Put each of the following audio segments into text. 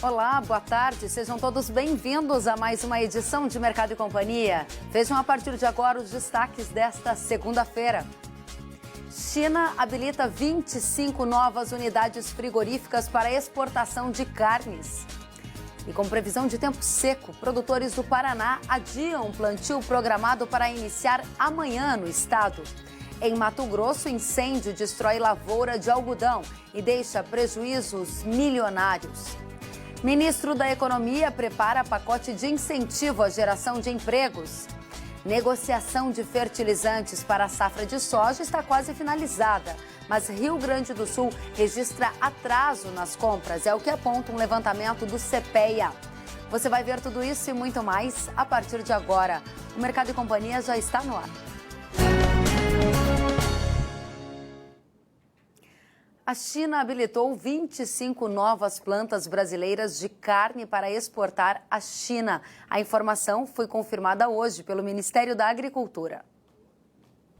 Olá, boa tarde. Sejam todos bem-vindos a mais uma edição de Mercado e Companhia. Vejam a partir de agora os destaques desta segunda-feira. China habilita 25 novas unidades frigoríficas para exportação de carnes. E com previsão de tempo seco, produtores do Paraná adiam o plantio programado para iniciar amanhã no estado. Em Mato Grosso, incêndio destrói lavoura de algodão e deixa prejuízos milionários. Ministro da Economia prepara pacote de incentivo à geração de empregos. Negociação de fertilizantes para a safra de soja está quase finalizada, mas Rio Grande do Sul registra atraso nas compras, é o que aponta um levantamento do CPEA. Você vai ver tudo isso e muito mais a partir de agora. O Mercado e Companhia já está no ar. A China habilitou 25 novas plantas brasileiras de carne para exportar à China. A informação foi confirmada hoje pelo Ministério da Agricultura.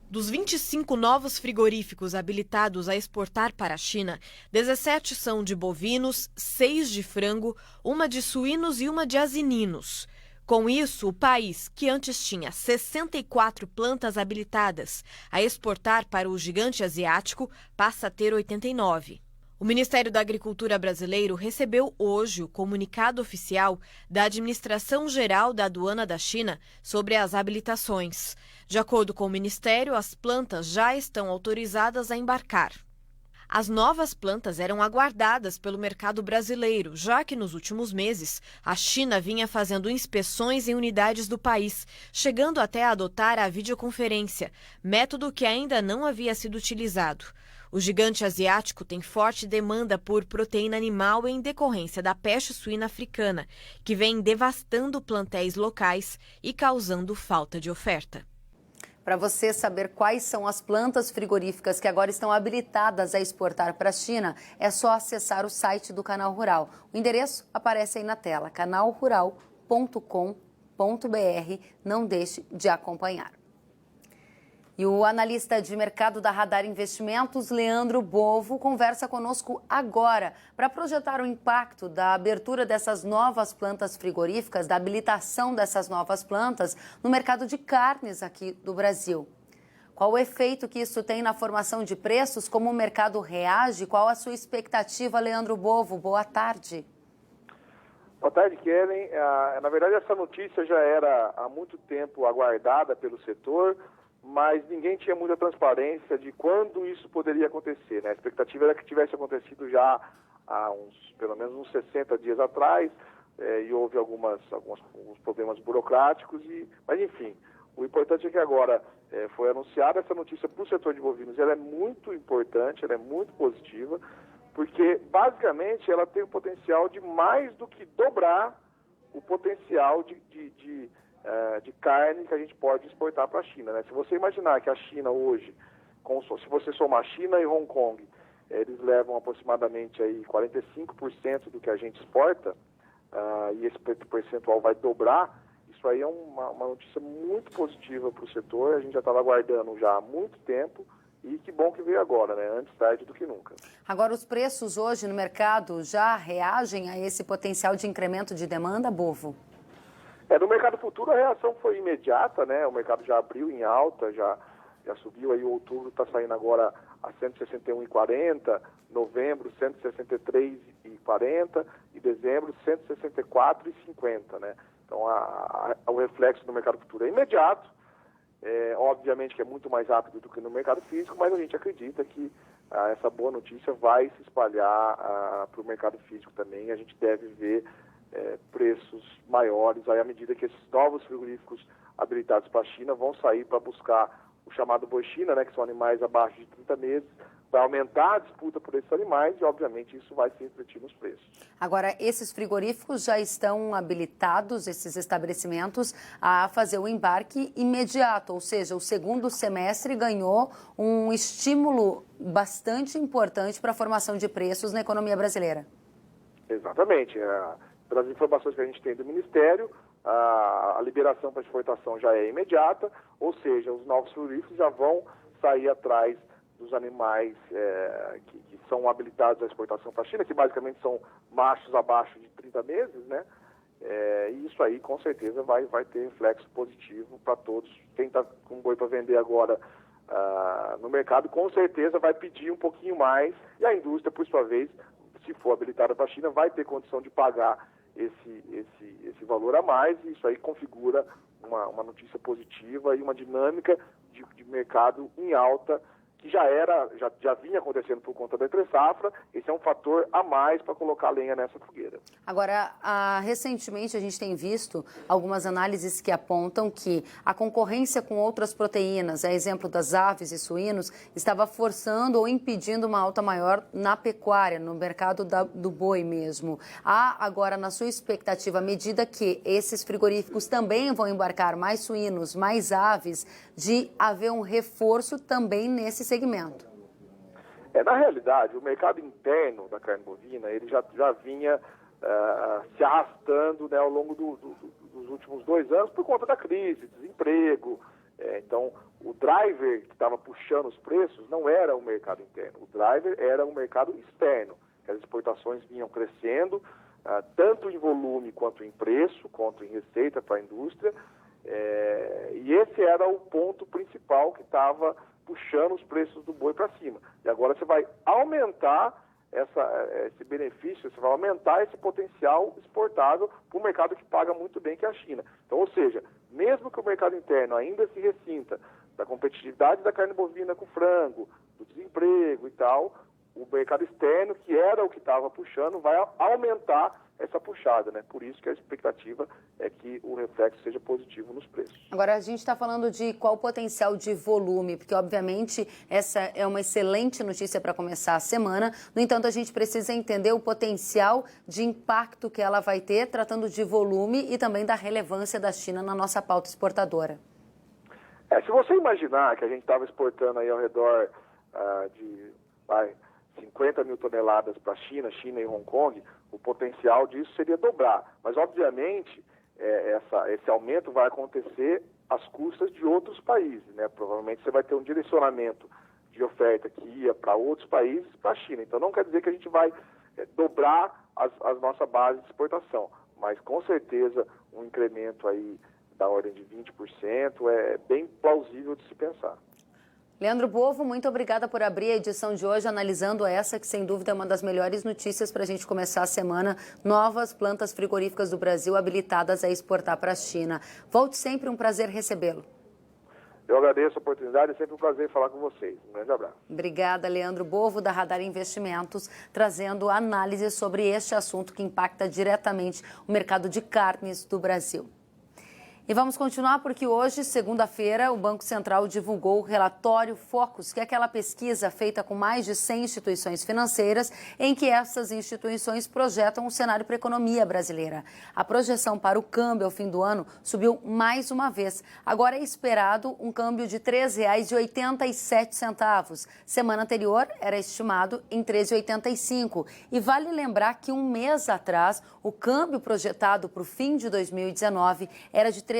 Dos 25 novos frigoríficos habilitados a exportar para a China, 17 são de bovinos, 6 de frango, uma de suínos e uma de asininos. Com isso, o país, que antes tinha 64 plantas habilitadas a exportar para o gigante asiático, passa a ter 89. O Ministério da Agricultura brasileiro recebeu hoje o comunicado oficial da Administração Geral da Aduana da China sobre as habilitações. De acordo com o Ministério, as plantas já estão autorizadas a embarcar. As novas plantas eram aguardadas pelo mercado brasileiro, já que nos últimos meses a China vinha fazendo inspeções em unidades do país, chegando até a adotar a videoconferência, método que ainda não havia sido utilizado. O gigante asiático tem forte demanda por proteína animal em decorrência da peste suína africana, que vem devastando plantéis locais e causando falta de oferta. Para você saber quais são as plantas frigoríficas que agora estão habilitadas a exportar para a China, é só acessar o site do Canal Rural. O endereço aparece aí na tela, canalrural.com.br. Não deixe de acompanhar. E o analista de mercado da Radar Investimentos, Leandro Bovo, conversa conosco agora para projetar o impacto da abertura dessas novas plantas frigoríficas, da habilitação dessas novas plantas no mercado de carnes aqui do Brasil. Qual o efeito que isso tem na formação de preços? Como o mercado reage? Qual a sua expectativa, Leandro Bovo? Boa tarde. Boa tarde, Kellen. Na verdade, essa notícia já era há muito tempo aguardada pelo setor, mas ninguém tinha muita transparência de quando isso poderia acontecer, né? A expectativa era que tivesse acontecido já há pelo menos uns 60 dias atrás, e houve alguns problemas burocráticos, mas enfim, o importante é que agora foi anunciada essa notícia para o setor de bovinos. Ela é muito importante, ela é muito positiva, porque basicamente ela tem o potencial de mais do que dobrar o potencial de carne que a gente pode exportar para a China, né? Se você imaginar que a China hoje, se você somar China e Hong Kong, eles levam aproximadamente aí 45% do que a gente exporta, e esse percentual vai dobrar, isso aí é uma notícia muito positiva para o setor. A gente já estava aguardando já há muito tempo, e que bom que veio agora, né? Antes tarde do que nunca. Agora, os preços hoje no mercado já reagem a esse potencial de incremento de demanda, Bovo? No mercado futuro a reação foi imediata, né? O mercado já abriu em alta, já subiu aí, o outubro está saindo agora a 161,40, novembro 163,40 e dezembro 164,50, né? Então o reflexo no mercado futuro é imediato, obviamente que é muito mais rápido do que no mercado físico, mas a gente acredita que essa boa notícia vai se espalhar para o mercado físico também. A gente deve ver preços maiores aí à medida que esses novos frigoríficos habilitados para a China vão sair para buscar o chamado boi China, né, que são animais abaixo de 30 meses, vai aumentar a disputa por esses animais e, obviamente, isso vai se refletir nos preços. Agora, esses frigoríficos já estão habilitados, esses estabelecimentos, a fazer o embarque imediato, ou seja, o segundo semestre ganhou um estímulo bastante importante para a formação de preços na economia brasileira. Exatamente. Pelas informações que a gente tem do Ministério, a liberação para exportação já é imediata, ou seja, os novos frigoríficos já vão sair atrás dos animais que são habilitados à exportação para a China, que basicamente são machos abaixo de 30 meses, né? E isso aí, com certeza, vai ter reflexo positivo para todos. Quem está com boi para vender agora no mercado, com certeza vai pedir um pouquinho mais, e a indústria, por sua vez, se for habilitada para a China, vai ter condição de pagar esse valor a mais, e isso aí configura uma notícia positiva e uma dinâmica de mercado em alta, que já vinha acontecendo por conta da entre-safra. Esse é um fator a mais para colocar lenha nessa fogueira. Agora, recentemente a gente tem visto algumas análises que apontam que a concorrência com outras proteínas, a exemplo das aves e suínos, estava forçando ou impedindo uma alta maior na pecuária, no mercado do boi mesmo. Há agora, na sua expectativa, à medida que esses frigoríficos também vão embarcar mais suínos, mais aves, de haver um reforço também nesse segmento? Na realidade, o mercado interno da carne bovina, ele já vinha se arrastando, né, ao longo dos últimos 2 anos por conta da crise, desemprego. Então, o driver que estava puxando os preços não era o mercado interno, o driver era o mercado externo. As exportações vinham crescendo, tanto em volume quanto em preço, quanto em receita para a indústria. E esse era o ponto principal que estava puxando os preços do boi para cima. E agora você vai aumentar esse benefício, você vai aumentar esse potencial exportável para o mercado que paga muito bem, que é a China. Então, ou seja, mesmo que o mercado interno ainda se ressinta da competitividade da carne bovina com frango, do desemprego e tal, o mercado externo, que era o que estava puxando, vai aumentar essa puxada, né? Por isso que a expectativa é que o reflexo seja positivo nos preços. Agora, a gente está falando de qual o potencial de volume, porque, obviamente, essa é uma excelente notícia para começar a semana. No entanto, a gente precisa entender o potencial de impacto que ela vai ter, tratando de volume e também da relevância da China na nossa pauta exportadora. Se você imaginar que a gente estava exportando aí ao redor de 50 mil toneladas para a China e Hong Kong, o potencial disso seria dobrar. Mas, obviamente, esse aumento vai acontecer às custas de outros países, né? Provavelmente você vai ter um direcionamento de oferta que ia para outros países, para a China. Então, não quer dizer que a gente vai dobrar a nossa base de exportação, mas, com certeza, um incremento aí da ordem de 20% é bem plausível de se pensar. Leandro Bovo, muito obrigada por abrir a edição de hoje, analisando essa que, sem dúvida, é uma das melhores notícias para a gente começar a semana. Novas plantas frigoríficas do Brasil habilitadas a exportar para a China. Volte sempre, um prazer recebê-lo. Eu agradeço a oportunidade, é sempre um prazer falar com vocês. Um grande abraço. Obrigada, Leandro Bovo, da Radar Investimentos, trazendo análise sobre este assunto que impacta diretamente o mercado de carnes do Brasil. E vamos continuar porque hoje, segunda-feira, o Banco Central divulgou o relatório Focus, que é aquela pesquisa feita com mais de 100 instituições financeiras, em que essas instituições projetam um cenário para a economia brasileira. A projeção para o câmbio ao fim do ano subiu mais uma vez. Agora é esperado um câmbio de R$ 3,87. Semana anterior era estimado em R$ 3,85. E vale lembrar que um mês atrás, o câmbio projetado para o fim de 2019 era de R$ 3,75.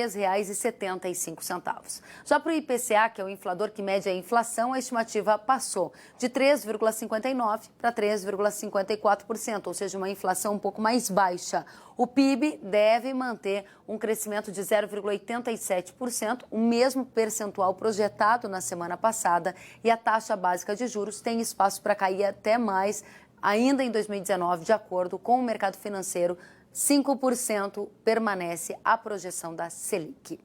Já para o IPCA, que é o inflador que mede a inflação, a estimativa passou de 3,59% para 3,54%, ou seja, uma inflação um pouco mais baixa. O PIB deve manter um crescimento de 0,87%, o mesmo percentual projetado na semana passada, e a taxa básica de juros tem espaço para cair até mais ainda em 2019, de acordo com o mercado financeiro. 5% permanece a projeção da Selic.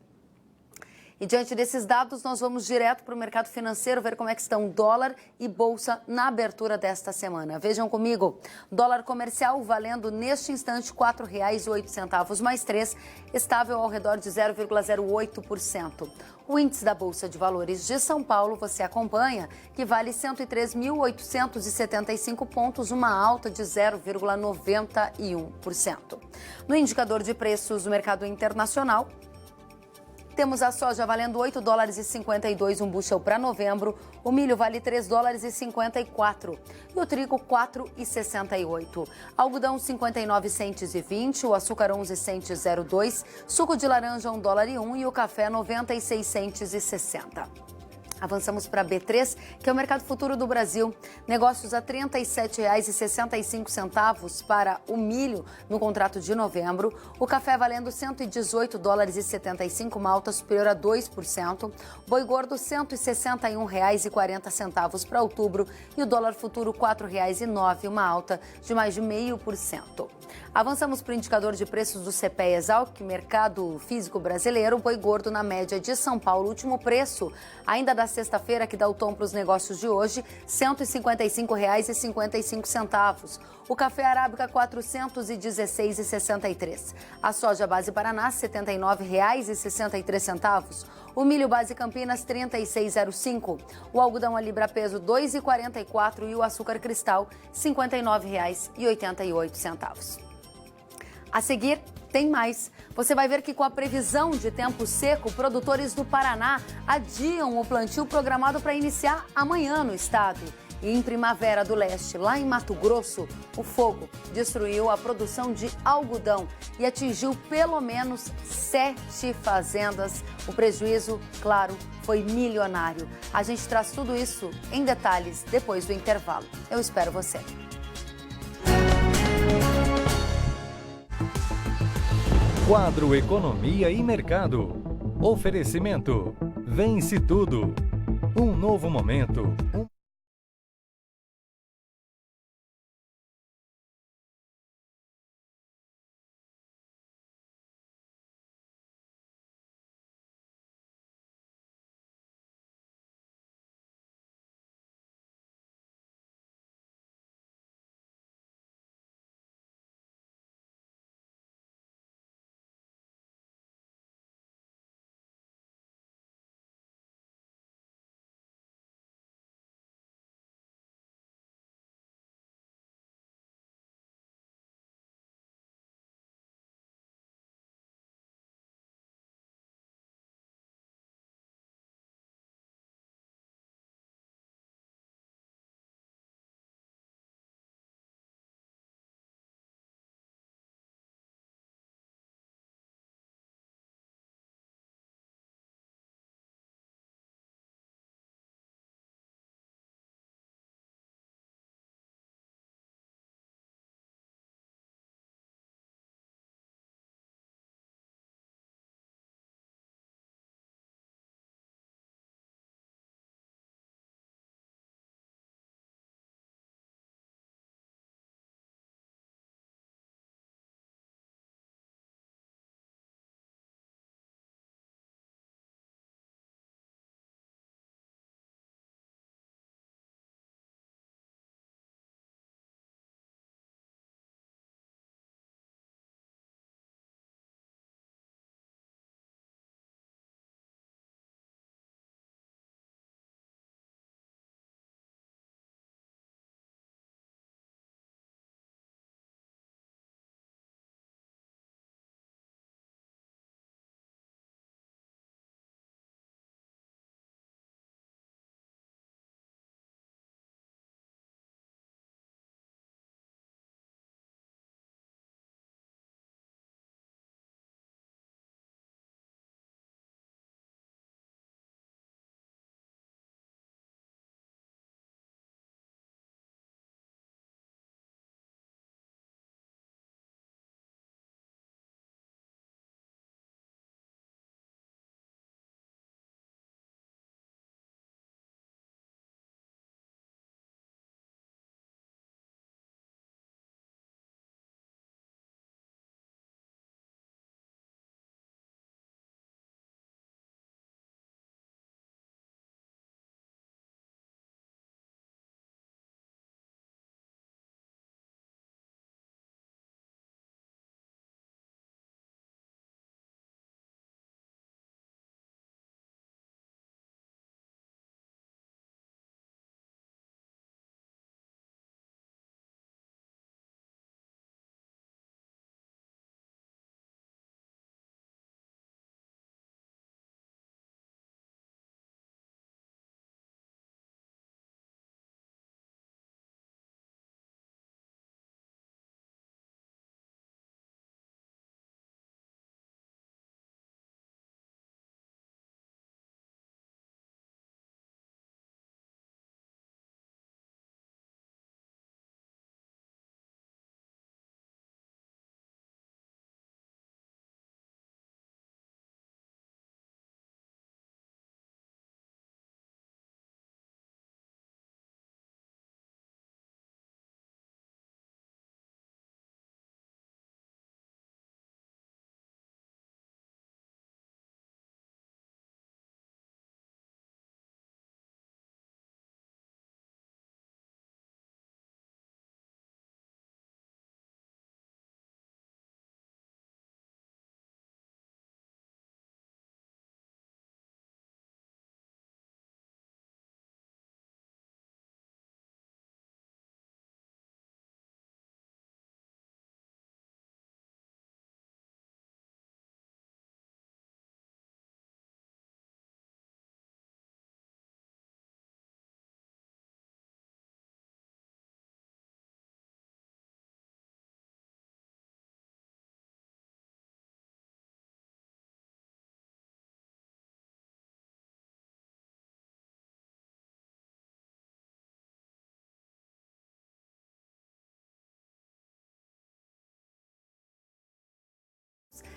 E diante desses dados, nós vamos direto para o mercado financeiro ver como é que estão dólar e bolsa na abertura desta semana. Vejam comigo, dólar comercial valendo neste instante R$ 4,08 mais 3, estável ao redor de 0,08%. O índice da Bolsa de Valores de São Paulo, você acompanha, que vale 103.875 pontos, uma alta de 0,91%. No indicador de preços do mercado internacional, temos a soja valendo $8,52 um bushel para novembro, o milho vale $3,54 e o trigo $4,68. Algodão 59 centes e 20, o açúcar 11 centes 02, suco de laranja $1,01 e o café 96 centes e 60. Avançamos para B3, que é o mercado futuro do Brasil. Negócios a R$ 37,65 para o milho no contrato de novembro. O café valendo $118,75, uma alta superior a 2%. Boi gordo R$ 161,40 para outubro. E o dólar futuro R$ 4,09, uma alta de mais de 0,5%. Avançamos para o indicador de preços do CPEA-Exalc, mercado físico brasileiro. O boi gordo na média de São Paulo, último preço, ainda da sexta-feira, que dá o tom para os negócios de hoje, R$ 155,55. O café arábica R$ 416,63. A soja base Paraná, R$ 79,63. O milho base Campinas, R$ 36,05. O algodão a libra peso, R$ 2,44. E o açúcar cristal, R$ 59,88. A seguir, tem mais. Você vai ver que com a previsão de tempo seco, produtores do Paraná adiam o plantio programado para iniciar amanhã no estado. E em Primavera do Leste, lá em Mato Grosso, o fogo destruiu a produção de algodão e atingiu pelo menos 7 fazendas. O prejuízo, claro, foi milionário. A gente traz tudo isso em detalhes depois do intervalo. Eu espero você. Quadro Economia e Mercado. Oferecimento. Vence tudo. Um novo momento.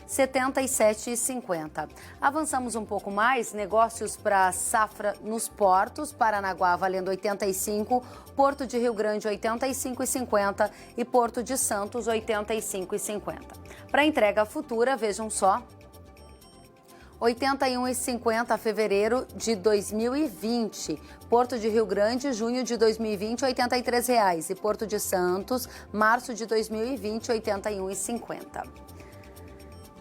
77,50. Avançamos um pouco mais, negócios para safra nos portos, Paranaguá valendo 85, Porto de Rio Grande 85,50 e Porto de Santos 85,50. Para entrega futura, vejam só, 81,50 fevereiro de 2020. Porto de Rio Grande, junho de 2020, R$ 83,00. E Porto de Santos, março de 2020, R$ 81,50.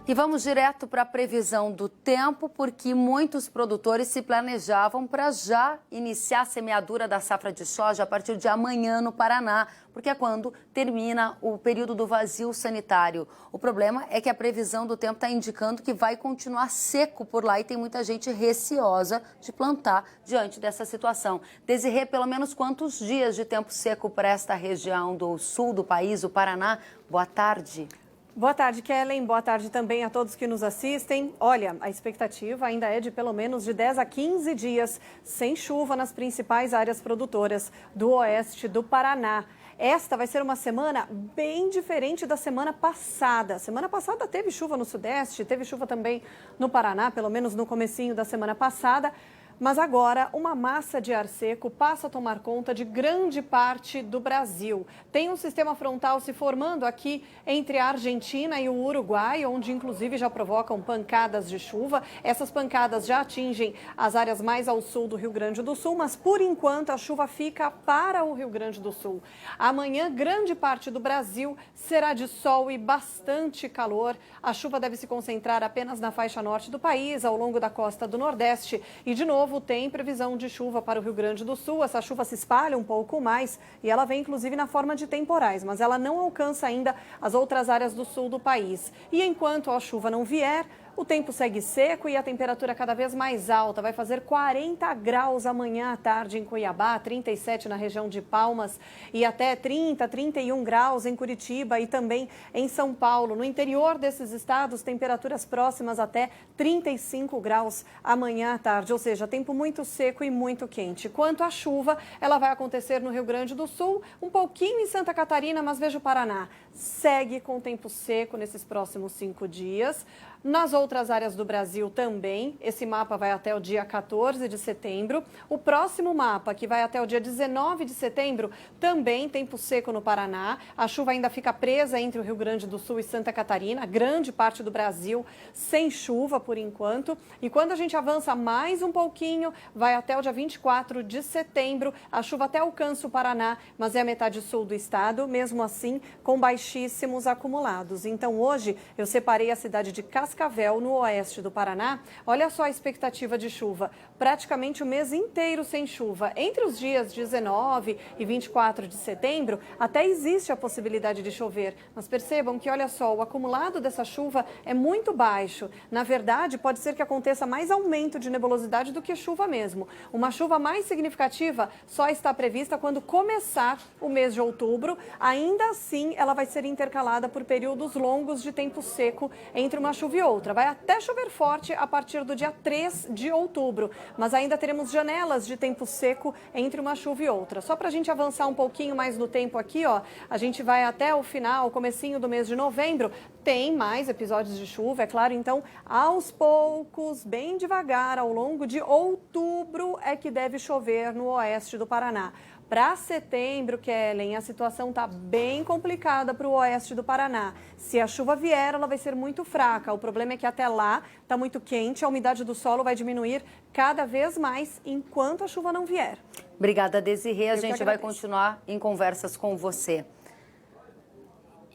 E vamos direto para a previsão do tempo, porque muitos produtores se planejavam para já iniciar a semeadura da safra de soja a partir de amanhã no Paraná, porque é quando termina o período do vazio sanitário. O problema é que a previsão do tempo está indicando que vai continuar seco por lá e tem muita gente receosa de plantar diante dessa situação. Desirê, pelo menos quantos dias de tempo seco para esta região do sul do país, o Paraná? Boa tarde. Boa tarde, Kellen. Boa tarde também a todos que nos assistem. Olha, a expectativa ainda é de pelo menos de 10 a 15 dias sem chuva nas principais áreas produtoras do oeste do Paraná. Esta vai ser uma semana bem diferente da semana passada. Semana passada teve chuva no sudeste, teve chuva também no Paraná, pelo menos no comecinho da semana passada. Mas agora, uma massa de ar seco passa a tomar conta de grande parte do Brasil. Tem um sistema frontal se formando aqui entre a Argentina e o Uruguai, onde inclusive já provocam pancadas de chuva. Essas pancadas já atingem as áreas mais ao sul do Rio Grande do Sul, mas por enquanto a chuva fica para o Rio Grande do Sul. Amanhã, grande parte do Brasil será de sol e bastante calor. A chuva deve se concentrar apenas na faixa norte do país, ao longo da costa do Nordeste. E, de novo, tem previsão de chuva para o Rio Grande do Sul. Essa chuva se espalha um pouco mais e ela vem inclusive na forma de temporais, mas ela não alcança ainda as outras áreas do sul do país. E enquanto a chuva não vier, o tempo segue seco e a temperatura cada vez mais alta. Vai fazer 40 graus amanhã à tarde em Cuiabá, 37 na região de Palmas e até 30, 31 graus em Curitiba e também em São Paulo. No interior desses estados, temperaturas próximas até 35 graus amanhã à tarde, ou seja, tempo muito seco e muito quente. Quanto à chuva, ela vai acontecer no Rio Grande do Sul, um pouquinho em Santa Catarina, mas veja o Paraná. Segue com tempo seco nesses próximos 5 dias. Nas outras áreas do Brasil também, esse mapa vai até o dia 14 de setembro. O próximo mapa, que vai até o dia 19 de setembro, também tempo seco no Paraná. A chuva ainda fica presa entre o Rio Grande do Sul e Santa Catarina, grande parte do Brasil sem chuva por enquanto. E quando a gente avança mais um pouquinho, vai até o dia 24 de setembro. A chuva até alcança o Paraná, mas é a metade sul do estado, mesmo assim com baixíssimos acumulados. Então hoje eu separei a cidade de Cascavel, no oeste do Paraná. Olha só a expectativa de chuva, praticamente o mês inteiro sem chuva. Entre os dias 19 e 24 de setembro, até existe a possibilidade de chover. Mas percebam que, olha só, o acumulado dessa chuva é muito baixo. Na verdade, pode ser que aconteça mais aumento de nebulosidade do que chuva mesmo. Uma chuva mais significativa só está prevista quando começar o mês de outubro. Ainda assim, ela vai ser intercalada por períodos longos de tempo seco entre uma chuva e outra. Vai até chover forte a partir do dia 3 de outubro, mas ainda teremos janelas de tempo seco entre uma chuva e outra. Só para a gente avançar um pouquinho mais no tempo aqui, ó, a gente vai até o final, comecinho do mês de novembro, tem mais episódios de chuva, é claro, então aos poucos, bem devagar, ao longo de outubro é que deve chover no oeste do Paraná. Para setembro, Kellen, a situação está bem complicada para o oeste do Paraná. Se a chuva vier, ela vai ser muito fraca. O problema é que até lá está muito quente, a umidade do solo vai diminuir cada vez mais enquanto a chuva não vier. Obrigada, Desirê. A gente vai continuar em conversas com você.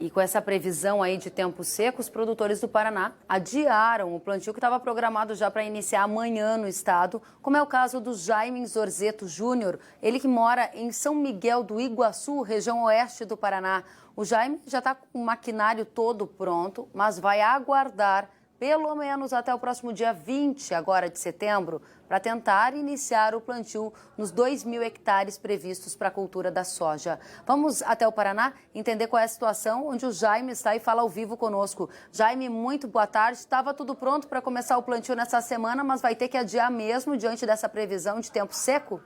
E com essa previsão aí de tempo seco, os produtores do Paraná adiaram o plantio que estava programado já para iniciar amanhã no estado, como é o caso do Jaime Zorzeto Júnior, ele que mora em São Miguel do Iguaçu, região oeste do Paraná. O Jaime já está com o maquinário todo pronto, mas vai aguardar pelo menos até o próximo dia 20 agora de setembro, para tentar iniciar o plantio nos 2.000 hectares previstos para a cultura da soja. Vamos até o Paraná entender qual é a situação, onde o Jaime está e fala ao vivo conosco. Jaime, muito boa tarde. Estava tudo pronto para começar o plantio nessa semana, mas vai ter que adiar mesmo diante dessa previsão de tempo seco?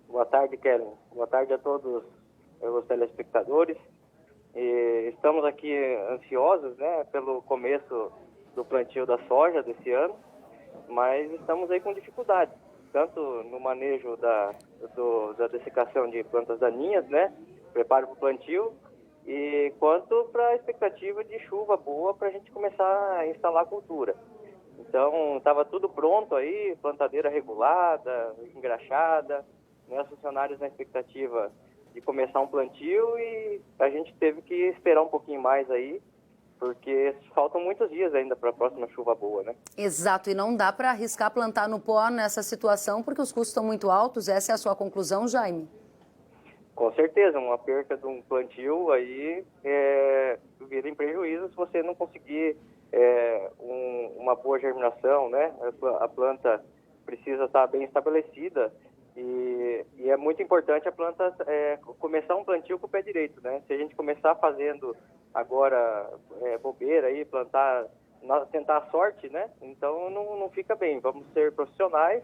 Boa tarde, Kellen. Boa tarde a todos os telespectadores. E estamos aqui ansiosos, né, pelo começo do plantio da soja desse ano, mas estamos aí com dificuldades, tanto no manejo da dessecação de plantas daninhas, né, preparo para o plantio, e quanto para a expectativa de chuva boa para a gente começar a instalar a cultura. Então, estava tudo pronto aí, plantadeira regulada, engraxada, né, os funcionários na expectativa de começar um plantio, e a gente teve que esperar um pouquinho mais aí, porque faltam muitos dias ainda para a próxima chuva boa, né? Exato, e não dá para arriscar plantar no pó nessa situação, porque os custos estão muito altos. Essa é a sua conclusão, Jaime? Com certeza, uma perca de um plantio aí vira em prejuízo se você não conseguir uma boa germinação, né? A planta precisa estar bem estabelecida, e é muito importante a planta começar um plantio com o pé direito, né? Se a gente começar fazendo agora bobeira aí, tentar a sorte, né? Então não fica bem. Vamos ser profissionais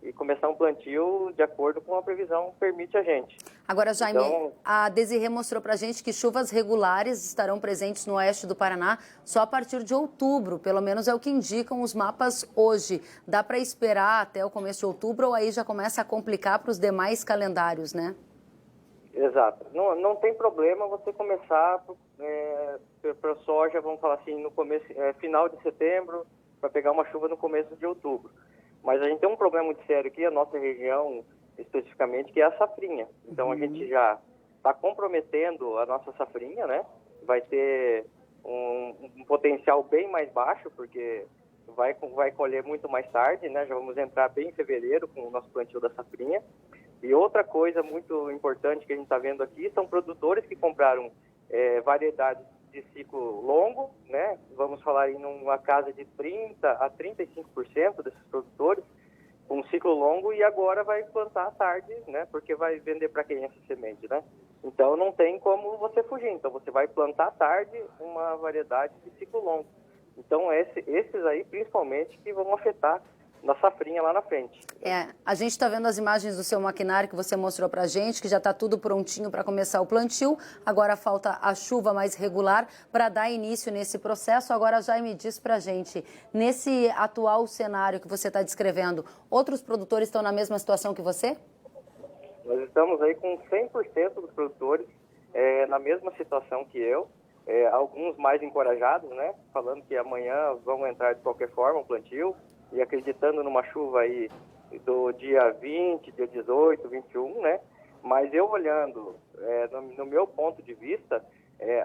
e começar um plantio de acordo com a previsão permite a gente. Agora, Jaime, então, a Desirê mostrou para a gente que chuvas regulares estarão presentes no oeste do Paraná só a partir de outubro, pelo menos é o que indicam os mapas hoje. Dá para esperar até o começo de outubro ou aí já começa a complicar para os demais calendários, né? Exato. Não tem problema você começar para soja, vamos falar assim, no começo, final de setembro, para pegar uma chuva no começo de outubro. Mas a gente tem um problema muito sério aqui, a nossa região especificamente, que é a safrinha. Então a gente já está comprometendo a nossa safrinha, né? Vai ter um potencial bem mais baixo, porque vai colher muito mais tarde, né? Já vamos entrar bem em fevereiro com o nosso plantio da safrinha. E outra coisa muito importante que a gente está vendo aqui são produtores que compraram variedades de ciclo longo, né? Vamos falar em uma casa de 30% a 35% desses produtores com um ciclo longo, e agora vai plantar à tarde, né? Porque vai vender para quem essa semente, né? Então não tem como você fugir. Então você vai plantar à tarde uma variedade de ciclo longo. Então esses aí principalmente que vão afetar na safrinha lá na frente. A gente está vendo as imagens do seu maquinário que você mostrou para a gente, que já está tudo prontinho para começar o plantio. Agora falta a chuva mais regular para dar início nesse processo. Agora, Jaime, diz para a gente, nesse atual cenário que você está descrevendo, outros produtores estão na mesma situação que você? Nós estamos aí com 100% dos produtores na mesma situação que eu. Alguns mais encorajados, né? Falando que amanhã vão entrar de qualquer forma o plantio, e acreditando numa chuva aí do dia 20, dia 18, 21, né? Mas eu olhando, no meu ponto de vista,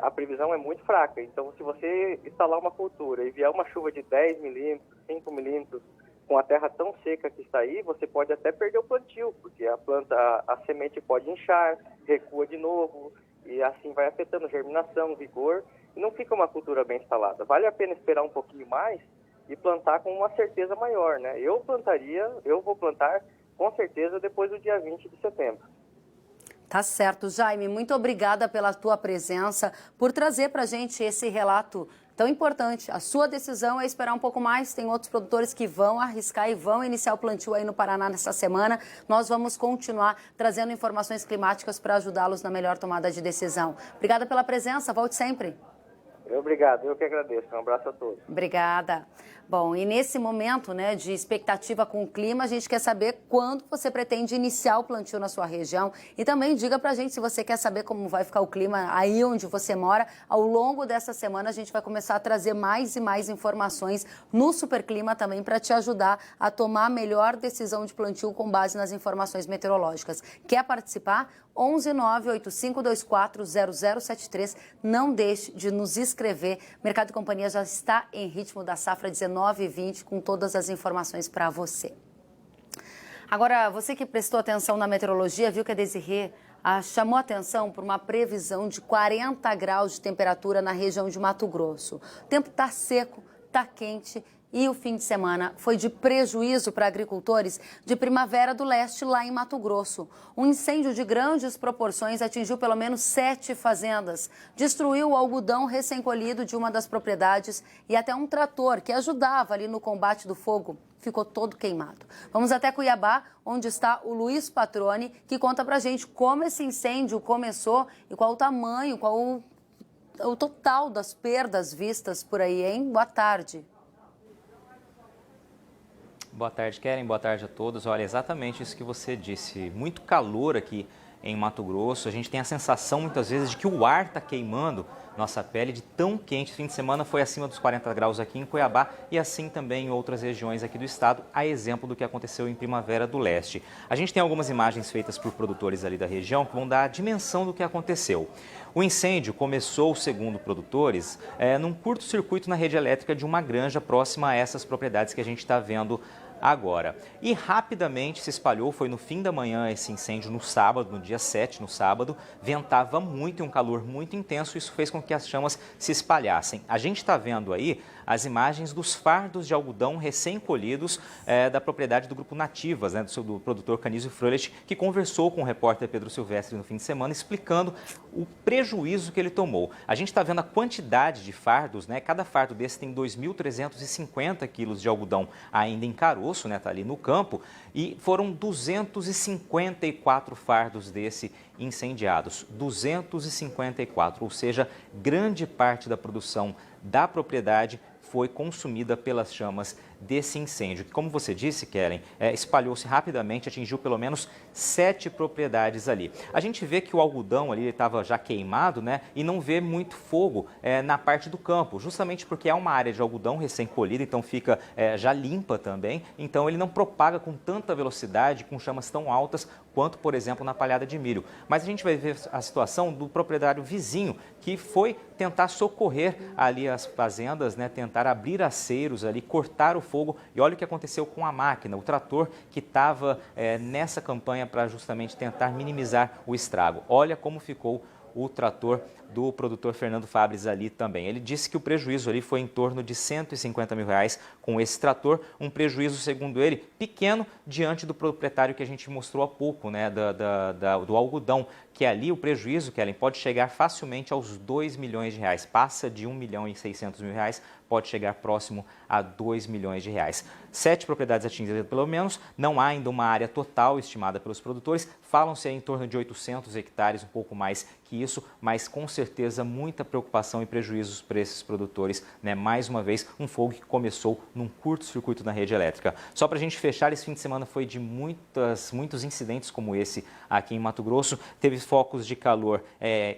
a previsão é muito fraca. Então, se você instalar uma cultura e vier uma chuva de 10 milímetros, 5 milímetros, com a terra tão seca que está aí, você pode até perder o plantio, porque a semente pode inchar, recua de novo, e assim vai afetando germinação, vigor, e não fica uma cultura bem instalada. Vale a pena esperar um pouquinho mais e plantar com uma certeza maior, né? Eu vou plantar com certeza depois do dia 20 de setembro. Tá certo, Jaime, muito obrigada pela tua presença, por trazer para a gente esse relato tão importante. A sua decisão é esperar um pouco mais, tem outros produtores que vão arriscar e vão iniciar o plantio aí no Paraná nessa semana. Nós vamos continuar trazendo informações climáticas para ajudá-los na melhor tomada de decisão. Obrigada pela presença, volte sempre. Obrigado, eu que agradeço. Um abraço a todos. Obrigada. Bom, e nesse momento, né, de expectativa com o clima, a gente quer saber quando você pretende iniciar o plantio na sua região. E também diga pra gente se você quer saber como vai ficar o clima aí onde você mora. Ao longo dessa semana, a gente vai começar a trazer mais e mais informações no Superclima também para te ajudar a tomar a melhor decisão de plantio com base nas informações meteorológicas. Quer participar? 11 98524 0073. Não deixe de nos escrever. Mercado e Companhia já está em ritmo da safra 19 e 20 com todas as informações para você. Agora, você que prestou atenção na meteorologia, viu que a Desirê chamou atenção por uma previsão de 40 graus de temperatura na região de Mato Grosso. O tempo está seco, está quente. E o fim de semana foi de prejuízo para agricultores de Primavera do Leste, lá em Mato Grosso. Um incêndio de grandes proporções atingiu pelo menos 7 fazendas, destruiu o algodão recém-colhido de uma das propriedades e até um trator que ajudava ali no combate do fogo ficou todo queimado. Vamos até Cuiabá, onde está o Luiz Patrone, que conta pra gente como esse incêndio começou e qual o tamanho, qual o o total das perdas vistas por aí, hein? Boa tarde. Boa tarde, Keren. Boa tarde a todos. Olha, exatamente isso que você disse. Muito calor aqui em Mato Grosso. A gente tem a sensação, muitas vezes, de que o ar está queimando nossa pele de tão quente. Fim de semana foi acima dos 40 graus aqui em Cuiabá e assim também em outras regiões aqui do estado, a exemplo do que aconteceu em Primavera do Leste. A gente tem algumas imagens feitas por produtores ali da região que vão dar a dimensão do que aconteceu. O incêndio começou, segundo produtores, num curto-circuito na rede elétrica de uma granja próxima a essas propriedades que a gente está vendo agora. E rapidamente se espalhou, foi no fim da manhã esse incêndio no sábado, no dia 7, no sábado, ventava muito e um calor muito intenso, isso fez com que as chamas se espalhassem. A gente está vendo aí as imagens dos fardos de algodão recém-colhidos da propriedade do Grupo Nativas, né, do produtor Canísio Froelich, que conversou com o repórter Pedro Silvestre no fim de semana, explicando o prejuízo que ele tomou. A gente está vendo a quantidade de fardos, né, cada fardo desse tem 2.350 quilos de algodão ainda em caroço, né, tá ali no campo, e foram 254 fardos desse incendiados, 254, ou seja, grande parte da produção da propriedade foi consumida pelas chamas desse incêndio, que, como você disse, Keren, espalhou-se rapidamente, atingiu pelo menos 7 propriedades ali. A gente vê que o algodão ali estava já queimado, né, e não vê muito fogo na parte do campo, justamente porque é uma área de algodão recém-colhida, então fica já limpa também, então ele não propaga com tanta velocidade, com chamas tão altas quanto, por exemplo, na palhada de milho. Mas a gente vai ver a situação do proprietário vizinho, que foi tentar socorrer ali as fazendas, né, tentar abrir aceiros ali, cortar o fogo. E olha o que aconteceu com a máquina, o trator que estava nessa campanha para justamente tentar minimizar o estrago. Olha como ficou o trator do produtor Fernando Fabres ali também. Ele disse que o prejuízo ali foi em torno de R$150 mil com esse trator, um prejuízo, segundo ele, pequeno diante do proprietário que a gente mostrou há pouco, né, do algodão, que ali o prejuízo, Kellen, pode chegar facilmente aos R$2 milhões, passa de R$1.600.000, pode chegar próximo a R$2 milhões. 7 propriedades atingidas pelo menos, não há ainda uma área total estimada pelos produtores, falam-se em torno de 800 hectares, um pouco mais que isso, mas com certeza muita preocupação e prejuízos para esses produtores, né? Mais uma vez, um fogo que começou num curto-circuito na rede elétrica. Só para a gente fechar, esse fim de semana foi de muitos incidentes como esse aqui em Mato Grosso. Teve focos de calor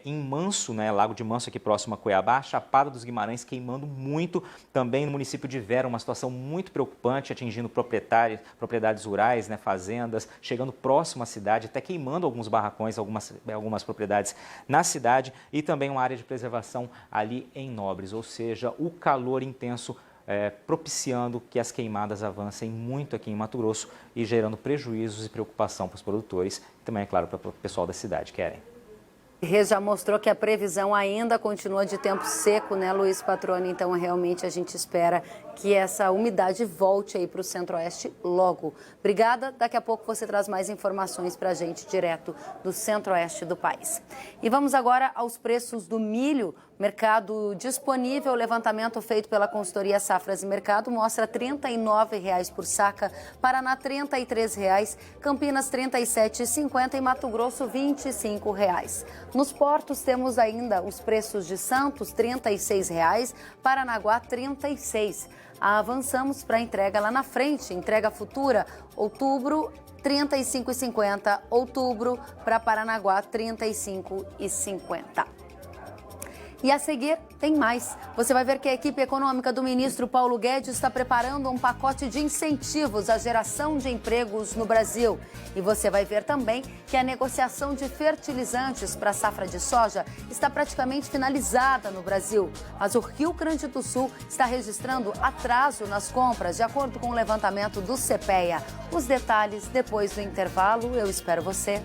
em Manso, né? Lago de Manso, aqui próximo a Cuiabá, Chapada dos Guimarães queimando muito, também no município de Vera, uma situação muito preocupante, atingindo propriedades rurais, né? Fazendas, chegando próximo à cidade, até queimando alguns barracões, algumas propriedades na cidade, e também uma área de preservação ali em Nobres, ou seja, o calor intenso propiciando que as queimadas avancem muito aqui em Mato Grosso e gerando prejuízos e preocupação para os produtores e também, é claro, para o pessoal da cidade. Querem? Já mostrou que a previsão ainda continua de tempo seco, né, Luiz Patroni? Então, realmente, a gente espera que essa umidade volte aí para o Centro-Oeste logo. Obrigada. Daqui a pouco você traz mais informações para a gente direto do Centro-Oeste do país. E vamos agora aos preços do milho. Mercado disponível, o levantamento feito pela consultoria Safras e Mercado mostra R$ 39,00 por saca, Paraná R$ 33,00, Campinas R$ 37,50 e Mato Grosso R$ 25,00. Nos portos temos ainda os preços de Santos R$ 36,00, Paranaguá R$ 36,00. Avançamos para a entrega lá na frente, entrega futura, outubro R$ 35,50, outubro para Paranaguá R$ 35,50. E a seguir tem mais. Você vai ver que a equipe econômica do ministro Paulo Guedes está preparando um pacote de incentivos à geração de empregos no Brasil. E você vai ver também que a negociação de fertilizantes para a safra de soja está praticamente finalizada no Brasil. Mas o Rio Grande do Sul está registrando atraso nas compras, de acordo com o levantamento do CPEA. Os detalhes depois do intervalo. Eu espero você.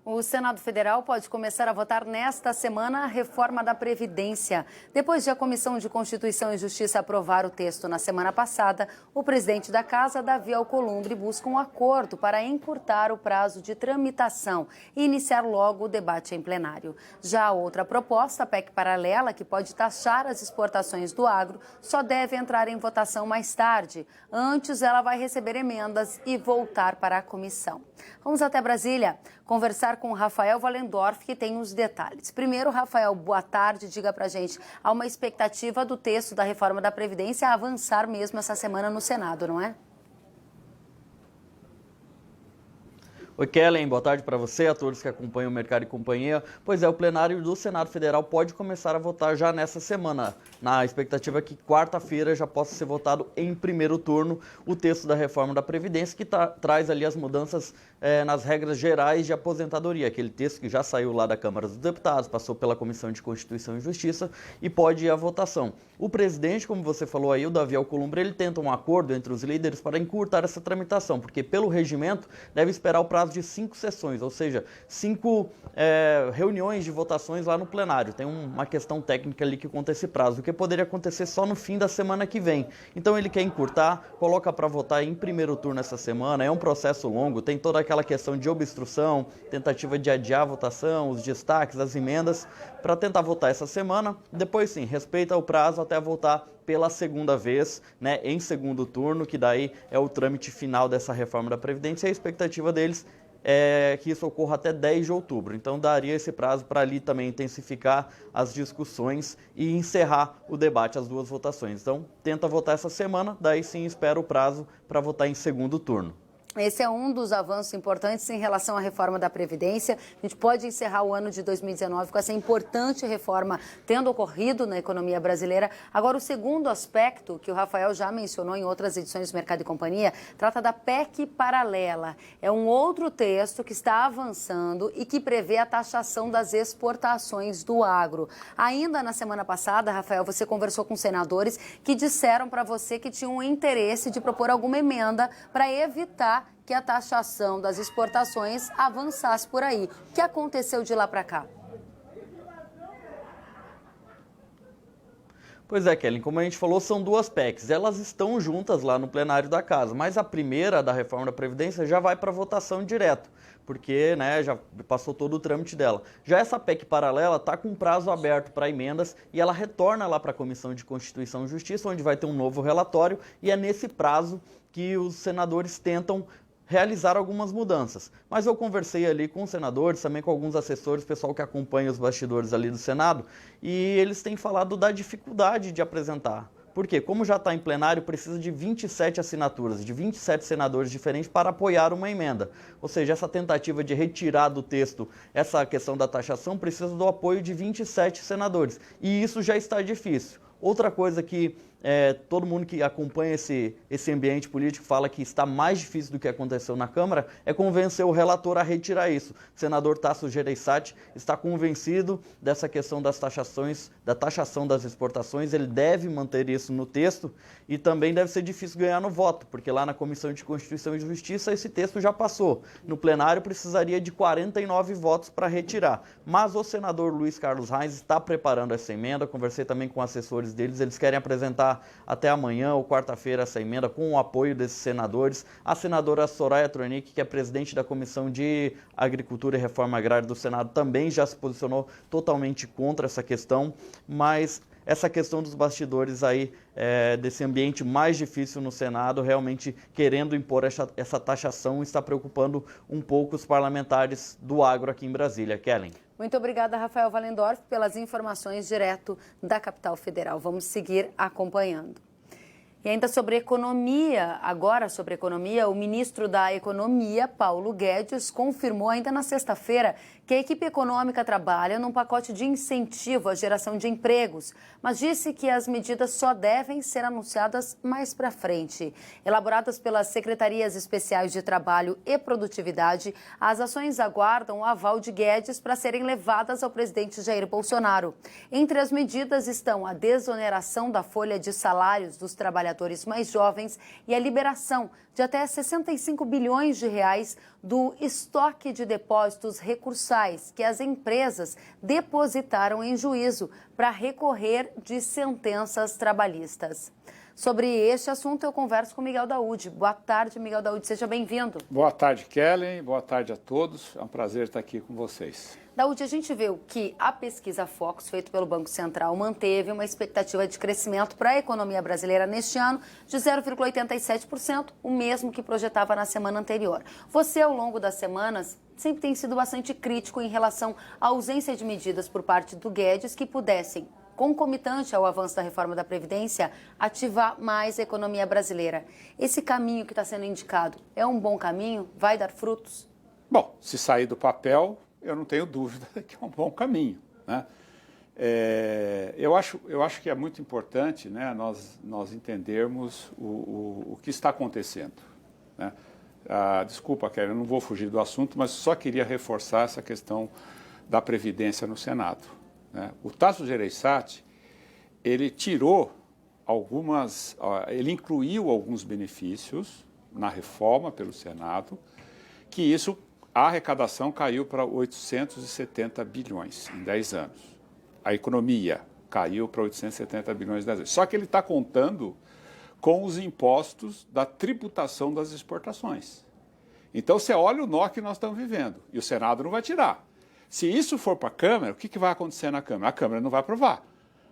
O Senado Federal pode começar a votar nesta semana a reforma da Previdência. Depois de a Comissão de Constituição e Justiça aprovar o texto na semana passada, o presidente da Casa, Davi Alcolumbre, busca um acordo para encurtar o prazo de tramitação e iniciar logo o debate em plenário. Já a outra proposta, a PEC paralela, que pode taxar as exportações do agro, só deve entrar em votação mais tarde. Antes, ela vai receber emendas e voltar para a comissão. Vamos até Brasília conversar com o Rafael Wallendorf, que tem os detalhes. Primeiro, Rafael, boa tarde. Diga pra gente, há uma expectativa do texto da reforma da Previdência avançar mesmo essa semana no Senado, não é? Oi, Kellen, boa tarde para você, a todos que acompanham o Mercado e Companhia. Pois é, o plenário do Senado Federal pode começar a votar já nessa semana. Na expectativa que quarta-feira já possa ser votado em primeiro turno o texto da reforma da Previdência, que traz ali as mudanças nas regras gerais de aposentadoria. Aquele texto que já saiu lá da Câmara dos Deputados, passou pela Comissão de Constituição e Justiça e pode ir à votação. O presidente, como você falou aí, o Davi Alcolumbre, ele tenta um acordo entre os líderes para encurtar essa tramitação, porque pelo regimento deve esperar o prazo de 5 sessões, ou seja, 5 reuniões de votações lá no plenário. Tem uma questão técnica ali que conta esse prazo, o que poderia acontecer só no fim da semana que vem. Então ele quer encurtar, coloca para votar em primeiro turno essa semana, é um processo longo, tem toda aquela questão de obstrução, tentativa de adiar a votação, os destaques, as emendas, para tentar votar essa semana. Depois sim, respeita o prazo até votar pela segunda vez, né, em segundo turno, que daí é o trâmite final dessa reforma da Previdência, e a expectativa deles é que isso ocorra até 10 de outubro. Então daria esse prazo para ali também intensificar as discussões e encerrar o debate, as duas votações. Então tenta votar essa semana, daí sim espera o prazo para votar em segundo turno. Esse é um dos avanços importantes em relação à reforma da Previdência. A gente pode encerrar o ano de 2019 com essa importante reforma tendo ocorrido na economia brasileira. Agora, o segundo aspecto, que o Rafael já mencionou em outras edições do Mercado e Companhia, trata da PEC paralela. É um outro texto que está avançando e que prevê a taxação das exportações do agro. Ainda na semana passada, Rafael, você conversou com senadores que disseram para você que tinham interesse de propor alguma emenda para evitar que a taxação das exportações avançasse por aí. O que aconteceu de lá para cá? Pois é, Kellen, como a gente falou, são duas PECs. Elas estão juntas lá no plenário da Casa, mas a primeira, da reforma da Previdência, já vai para votação direto, porque já passou todo o trâmite dela. Já essa PEC paralela está com prazo aberto para emendas e ela retorna lá para a Comissão de Constituição e Justiça, onde vai ter um novo relatório, e é nesse prazo que os senadores tentam realizar algumas mudanças. Mas eu conversei ali com os senadores, também com alguns assessores, pessoal que acompanha os bastidores ali do Senado, e eles têm falado da dificuldade de apresentar. Por quê? Como já está em plenário, precisa de 27 assinaturas, de 27 senadores diferentes para apoiar uma emenda. Ou seja, essa tentativa de retirar do texto essa questão da taxação precisa do apoio de 27 senadores. E isso já está difícil. Outra coisa que todo mundo que acompanha esse ambiente político fala que está mais difícil do que aconteceu na Câmara é convencer o relator a retirar isso. O senador Tasso Gereissati está convencido dessa questão das taxações, da taxação das exportações. Ele deve manter isso no texto e também deve ser difícil ganhar no voto, porque lá na Comissão de Constituição e Justiça esse texto já passou. No plenário precisaria de 49 votos para retirar. Mas o senador Luiz Carlos Reins está preparando essa emenda. Conversei também com assessores deles, eles querem apresentar até amanhã ou quarta-feira essa emenda com o apoio desses senadores. A senadora Soraya Tronic, que é presidente da Comissão de Agricultura e Reforma Agrária do Senado, também já se posicionou totalmente contra essa questão, mas essa questão dos bastidores aí, desse ambiente mais difícil no Senado, realmente querendo impor essa taxação, está preocupando um pouco os parlamentares do agro aqui em Brasília. Kellen. Muito obrigada, Rafael Wallendorf, pelas informações direto da capital federal. Vamos seguir acompanhando. E ainda sobre economia, o ministro da Economia, Paulo Guedes, confirmou ainda na sexta-feira que a equipe econômica trabalha num pacote de incentivo à geração de empregos, mas disse que as medidas só devem ser anunciadas mais para frente. Elaboradas pelas Secretarias Especiais de Trabalho e Produtividade, as ações aguardam o aval de Guedes para serem levadas ao presidente Jair Bolsonaro. Entre as medidas estão a desoneração da folha de salários dos trabalhadores trabalhadores mais jovens e a liberação de até 65 bilhões de reais do estoque de depósitos recursais que as empresas depositaram em juízo para recorrer de sentenças trabalhistas. Sobre este assunto, eu converso com Miguel Daúde. Boa tarde, Miguel Daúde, seja bem-vindo. Boa tarde, Kellen. Boa tarde a todos. É um prazer estar aqui com vocês. Daúde, a gente viu que a pesquisa Focus, feita pelo Banco Central, manteve uma expectativa de crescimento para a economia brasileira neste ano de 0,87%, o mesmo que projetava na semana anterior. Você, ao longo das semanas, sempre tem sido bastante crítico em relação à ausência de medidas por parte do Guedes que pudessem, concomitante ao avanço da reforma da Previdência, ativar mais a economia brasileira. Esse caminho que está sendo indicado é um bom caminho? Vai dar frutos? Bom, se sair do papel, eu não tenho dúvida que é um bom caminho, né? Eu acho que é muito importante, né, nós entendermos o que está acontecendo, né? Desculpa, Karen, eu não vou fugir do assunto, mas só queria reforçar essa questão da Previdência no Senado. O Tasso Gereissati, ele ele incluiu alguns benefícios na reforma pelo Senado, que a arrecadação caiu para 870 bilhões em 10 anos. A economia caiu para 870 bilhões em 10 anos. Só que ele está contando com os impostos da tributação das exportações. Então, você olha o nó que nós estamos vivendo, e o Senado não vai tirar. Se isso for para a Câmara, o que vai acontecer na Câmara? A Câmara não vai aprovar,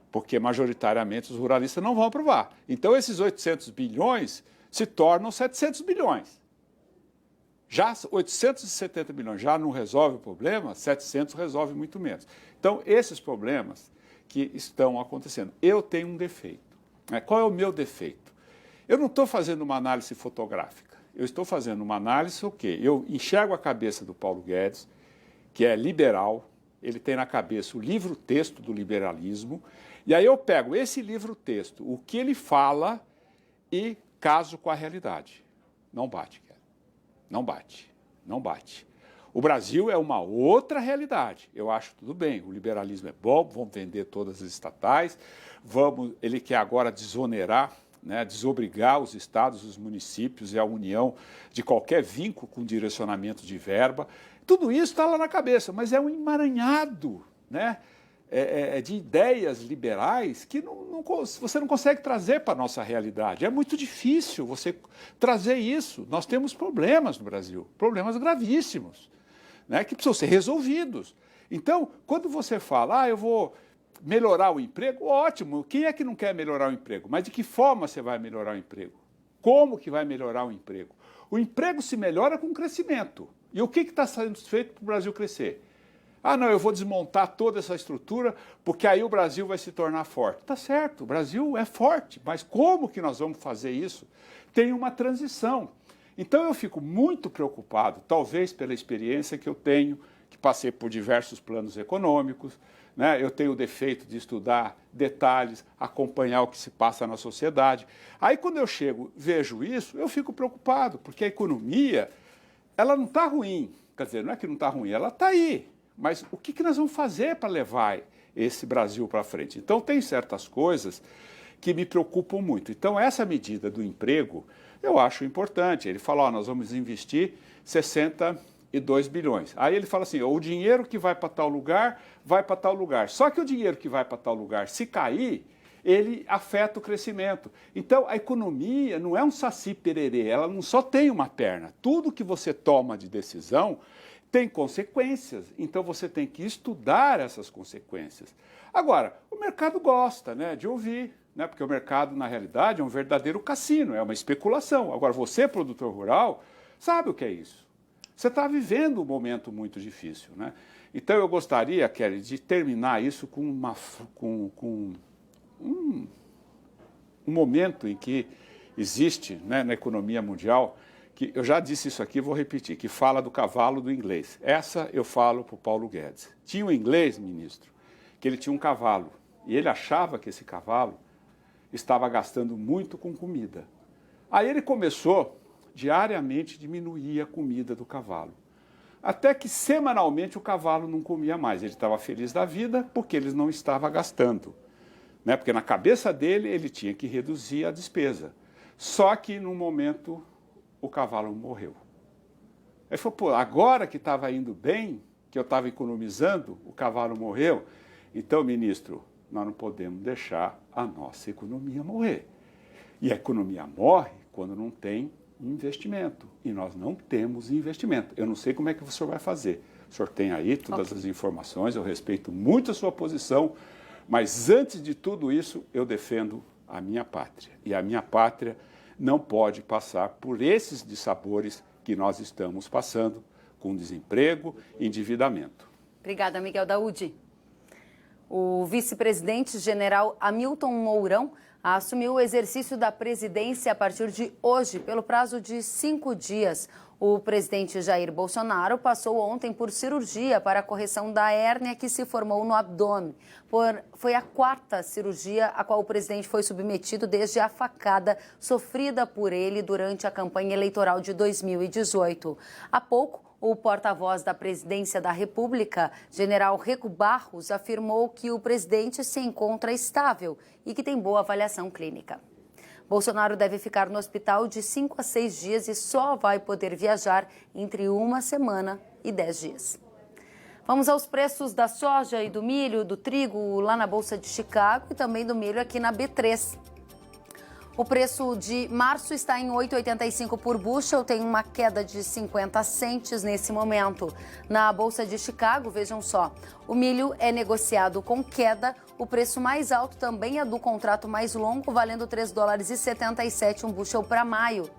porque majoritariamente os ruralistas não vão aprovar. Então, esses 800 bilhões se tornam 700 bilhões. Já 870 bilhões já não resolve o problema, 700 resolve muito menos. Então, esses problemas que estão acontecendo. Eu tenho um defeito. Qual é o meu defeito? Eu não estou fazendo uma análise fotográfica. Eu estou fazendo uma análise o quê? Eu enxergo a cabeça do Paulo Guedes, que é liberal, ele tem na cabeça o livro-texto do liberalismo, e aí eu pego esse livro-texto, o que ele fala, e caso com a realidade. Não bate, cara. Não bate. Não bate. O Brasil é uma outra realidade. Eu acho tudo bem, o liberalismo é bom, vamos vender todas as estatais, ele quer agora desonerar, né, desobrigar os estados, os municípios e a União de qualquer vínculo com direcionamento de verba. Tudo isso está lá na cabeça, mas é um emaranhado, né, de ideias liberais que você não consegue trazer para a nossa realidade. É muito difícil você trazer isso. Nós temos problemas no Brasil, problemas gravíssimos, né, que precisam ser resolvidos. Então, quando você fala, eu vou melhorar o emprego, ótimo, quem é que não quer melhorar o emprego? Mas de que forma você vai melhorar o emprego? Como que vai melhorar o emprego? O emprego se melhora com crescimento. E o que está sendo feito para o Brasil crescer? Não, eu vou desmontar toda essa estrutura, porque aí o Brasil vai se tornar forte. Tá certo, o Brasil é forte, mas como que nós vamos fazer isso? Tem uma transição. Então eu fico muito preocupado, talvez pela experiência que eu tenho, que passei por diversos planos econômicos, né? Eu tenho o defeito de estudar detalhes, acompanhar o que se passa na sociedade. Aí quando eu vejo isso, eu fico preocupado, porque a economia, ela não está ruim. Quer dizer, não é que não está ruim, ela está aí. Mas o que nós vamos fazer para levar esse Brasil para frente? Então, tem certas coisas que me preocupam muito. Então, essa medida do emprego, eu acho importante. Ele fala, nós vamos investir 62 bilhões. Aí ele fala assim, o dinheiro que vai para tal lugar, vai para tal lugar. Só que o dinheiro que vai para tal lugar, se cair, ele afeta o crescimento. Então, a economia não é um saci pererê, ela não só tem uma perna. Tudo que você toma de decisão tem consequências, então você tem que estudar essas consequências. Agora, o mercado gosta, né, de ouvir, né, porque o mercado, na realidade, é um verdadeiro cassino, é uma especulação. Agora, você, produtor rural, sabe o que é isso. Você está vivendo um momento muito difícil, né? Então, eu gostaria, Kelly, de terminar isso com um momento em que existe, né, na economia mundial, que eu já disse isso aqui, vou repetir, que fala do cavalo do inglês. Essa eu falo para o Paulo Guedes. Tinha um inglês, ministro, que ele tinha um cavalo, e ele achava que esse cavalo estava gastando muito com comida. Aí ele começou, diariamente, diminuir a comida do cavalo. Até que, semanalmente, o cavalo não comia mais. Ele estava feliz da vida porque ele não estava gastando. né? Porque na cabeça dele ele tinha que reduzir a despesa. Só que no momento o cavalo morreu. Ele falou, pô, agora que estava indo bem, que eu estava economizando, o cavalo morreu. Então, ministro, nós não podemos deixar a nossa economia morrer. E a economia morre quando não tem investimento. E nós não temos investimento. Eu não sei como é que o senhor vai fazer. O senhor tem aí todas as informações, eu respeito muito a sua posição, mas antes de tudo isso, eu defendo a minha pátria. E a minha pátria não pode passar por esses dissabores que nós estamos passando, com desemprego e endividamento. Obrigada, Miguel Daúde. O vice-presidente general Hamilton Mourão assumiu o exercício da presidência a partir de hoje, pelo prazo de 5 dias. O presidente Jair Bolsonaro passou ontem por cirurgia para a correção da hérnia que se formou no abdômen. Foi a 4ª cirurgia a qual o presidente foi submetido desde a facada sofrida por ele durante a campanha eleitoral de 2018. Há pouco, o porta-voz da Presidência da República, general Reco Barros, afirmou que o presidente se encontra estável e que tem boa avaliação clínica. Bolsonaro deve ficar no hospital de 5 a 6 dias e só vai poder viajar entre 1 semana e 10 dias. Vamos aos preços da soja e do milho, do trigo lá na Bolsa de Chicago e também do milho aqui na B3. O preço de março está em 8,85 por bushel, tem uma queda de 50 centes nesse momento. Na Bolsa de Chicago, vejam só, o milho é negociado com queda, o preço mais alto também é do contrato mais longo, valendo $3,77 um bushel para maio.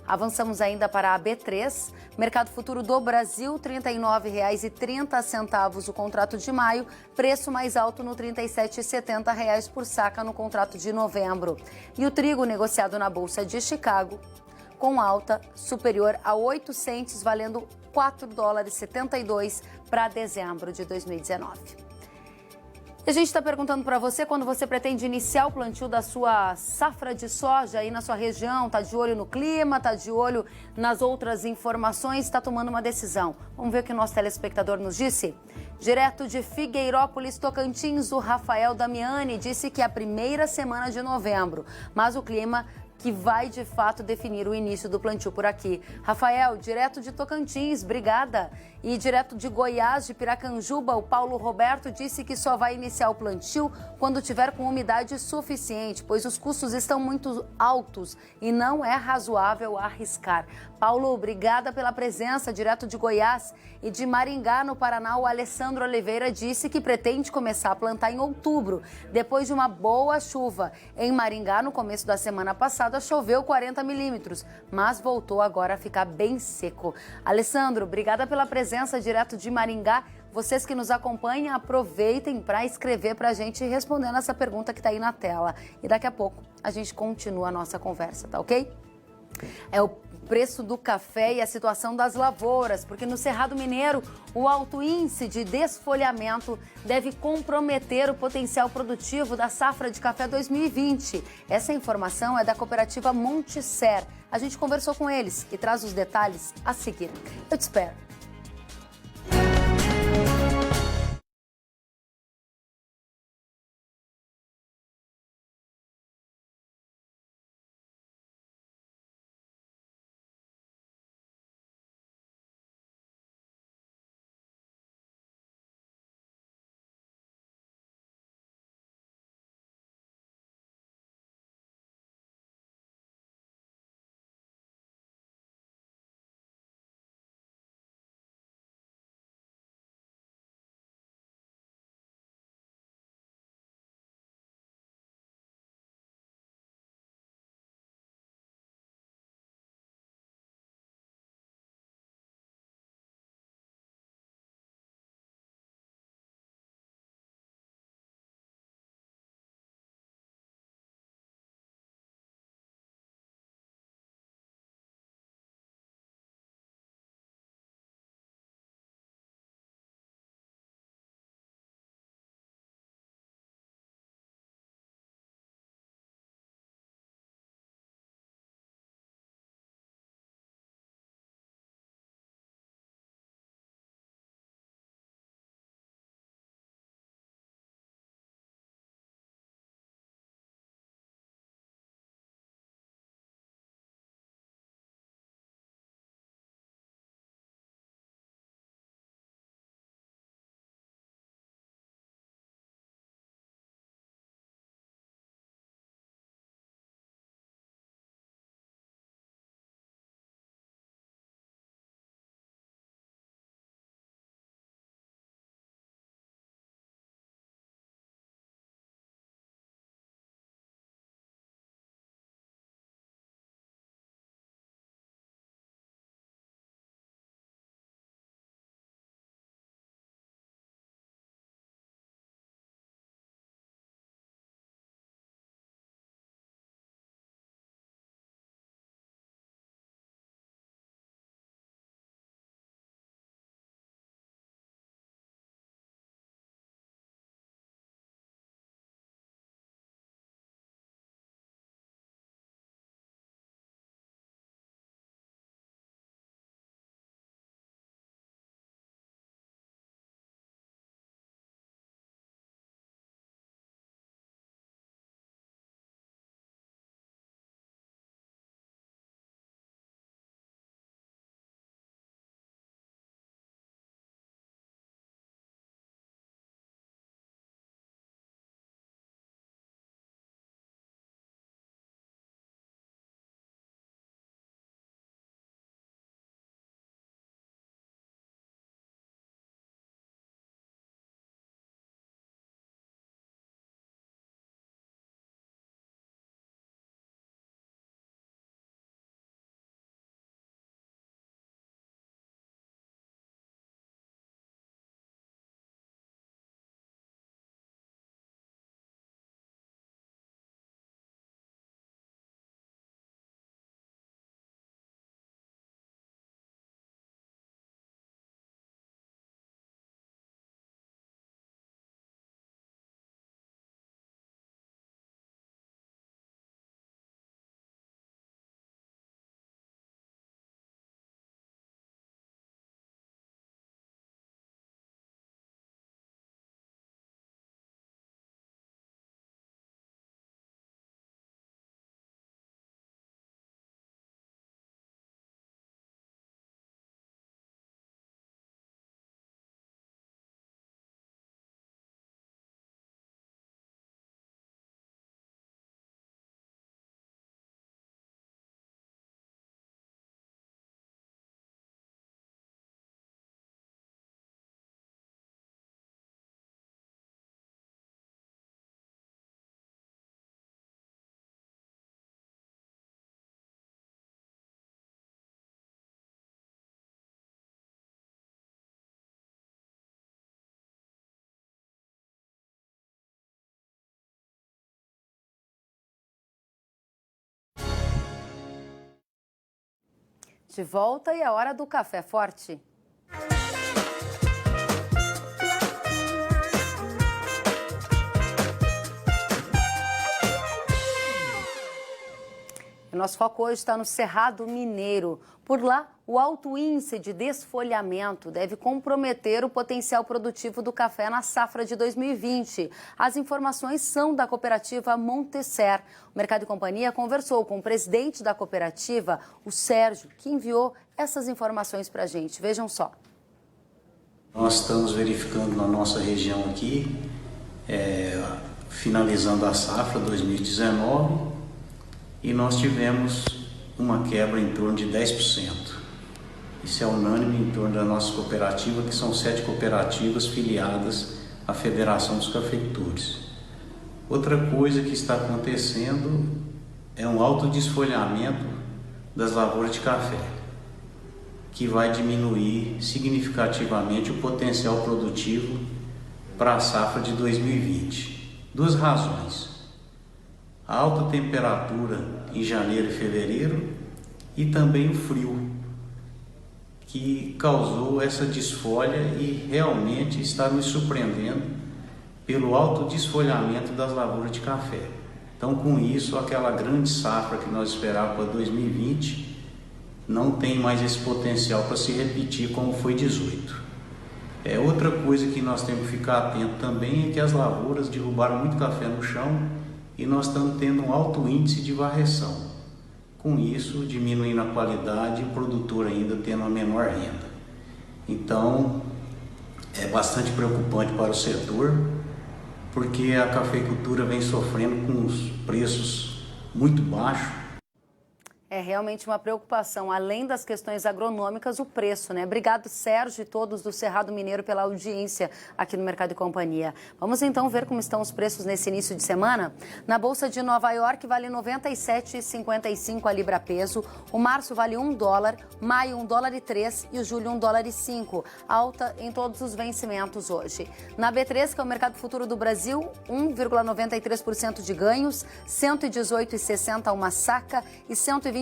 Avançamos ainda para a B3, mercado futuro do Brasil, R$ 39,30 o contrato de maio, preço mais alto no R$ 37,70 por saca no contrato de novembro. E o trigo negociado na Bolsa de Chicago, com alta superior a 8 centes, valendo $4,72 para dezembro de 2019. A gente está perguntando para você quando você pretende iniciar o plantio da sua safra de soja aí na sua região, está de olho no clima, está de olho nas outras informações, está tomando uma decisão. Vamos ver o que o nosso telespectador nos disse? Direto de Figueirópolis, Tocantins, o Rafael Damiani disse que é a primeira semana de novembro, mas o clima que vai de fato definir o início do plantio por aqui. Rafael, direto de Tocantins, obrigada. E direto de Goiás, de Piracanjuba, o Paulo Roberto disse que só vai iniciar o plantio quando tiver com umidade suficiente, pois os custos estão muito altos e não é razoável arriscar. Paulo, obrigada pela presença, direto de Goiás. E de Maringá, no Paraná, o Alessandro Oliveira disse que pretende começar a plantar em outubro, depois de uma boa chuva. Em Maringá, no começo da semana passada, choveu 40 milímetros, mas voltou agora a ficar bem seco. Alessandro, obrigada pela presença, direto de Maringá. Vocês que nos acompanham, aproveitem para escrever para a gente respondendo essa pergunta que está aí na tela. E daqui a pouco a gente continua a nossa conversa, tá ok? É o preço do café e a situação das lavouras, porque no Cerrado Mineiro o alto índice de desfolhamento deve comprometer o potencial produtivo da safra de café 2020. Essa informação é da cooperativa Monticer. A gente conversou com eles e traz os detalhes a seguir. Eu te espero. De volta e é hora do Café Forte. O nosso foco hoje está no Cerrado Mineiro. Por lá, o alto índice de desfolhamento deve comprometer o potencial produtivo do café na safra de 2020. As informações são da cooperativa Montecer. O Mercado e Companhia conversou com o presidente da cooperativa, o Sérgio, que enviou essas informações para a gente. Vejam só. Nós estamos verificando na nossa região aqui, finalizando a safra 2019, e nós tivemos uma quebra em torno de 10%. Isso é unânime em torno da nossa cooperativa, que são 7 cooperativas filiadas à Federação dos Cafeicultores. Outra coisa que está acontecendo é um alto desfolhamento das lavouras de café, que vai diminuir significativamente o potencial produtivo para a safra de 2020. Duas razões: a alta temperatura em janeiro e fevereiro e também o frio, que causou essa desfolha e realmente está nos surpreendendo pelo alto desfolhamento das lavouras de café. Então, com isso, aquela grande safra que nós esperávamos para 2020 não tem mais esse potencial para se repetir como foi 18. Outra coisa que nós temos que ficar atento também é que as lavouras derrubaram muito café no chão e nós estamos tendo um alto índice de varreção. Com isso, diminuindo a qualidade e o produtor ainda tendo uma menor renda. Então, é bastante preocupante para o setor, porque a cafeicultura vem sofrendo com os preços muito baixos. É realmente uma preocupação, além das questões agronômicas, o preço, né? Obrigado, Sérgio, e todos do Cerrado Mineiro pela audiência aqui no Mercado e Companhia. Vamos então ver como estão os preços nesse início de semana? Na Bolsa de Nova York vale 97,55 a libra peso, o março vale $1, maio $1,03 e o julho $1,05. Alta em todos os vencimentos hoje. Na B3, que é o mercado futuro do Brasil, 1,93% de ganhos, 118,60 uma saca e 123,15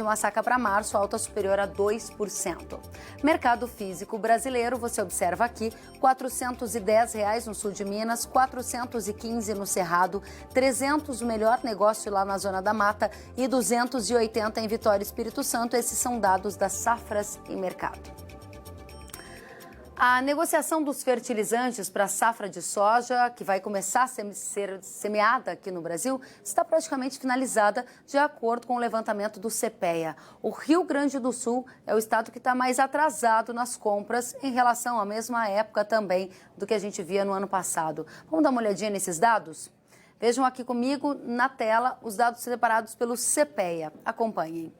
uma saca para março, alta superior a 2%. Mercado físico brasileiro, você observa aqui, R$ 410 no sul de Minas, 415 no Cerrado, 300 o melhor negócio lá na Zona da Mata e 280 em Vitória e Espírito Santo. Esses são dados das safras em mercado. A negociação dos fertilizantes para a safra de soja, que vai começar a ser semeada aqui no Brasil, está praticamente finalizada, de acordo com o levantamento do CPEA. O Rio Grande do Sul é o estado que está mais atrasado nas compras em relação à mesma época também do que a gente via no ano passado. Vamos dar uma olhadinha nesses dados? Vejam aqui comigo na tela os dados separados pelo CPEA. Acompanhem.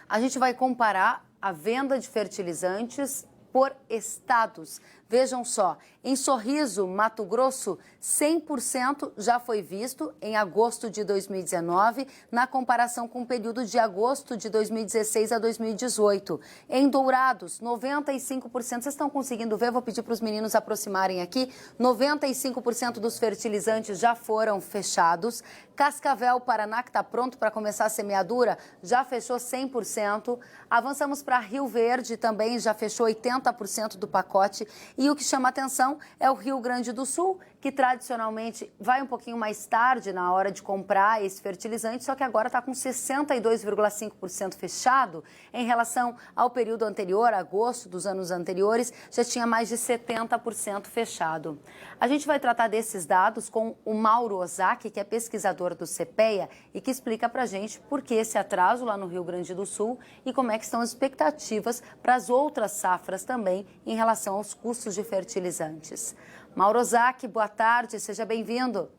A gente vai comparar a venda de fertilizantes por estados. Vejam só, em Sorriso, Mato Grosso, 100% já foi visto em agosto de 2019, na comparação com o período de agosto de 2016 a 2018. Em Dourados, 95%, vocês estão conseguindo ver? Vou pedir para os meninos aproximarem aqui. 95% dos fertilizantes já foram fechados. Cascavel, Paraná, que está pronto para começar a semeadura, já fechou 100%. Avançamos para Rio Verde, também já fechou 80% do pacote. E o que chama atenção é o Rio Grande do Sul, que tradicionalmente vai um pouquinho mais tarde na hora de comprar esse fertilizante, só que agora está com 62,5% fechado. Em relação ao período anterior, agosto dos anos anteriores, já tinha mais de 70% fechado. A gente vai tratar desses dados com o Mauro Ozaki, que é pesquisador do CPEA e que explica para a gente por que esse atraso lá no Rio Grande do Sul e como é que estão as expectativas para as outras safras também em relação aos custos de fertilizantes. Mauro Ozaki, boa tarde, seja bem-vindo.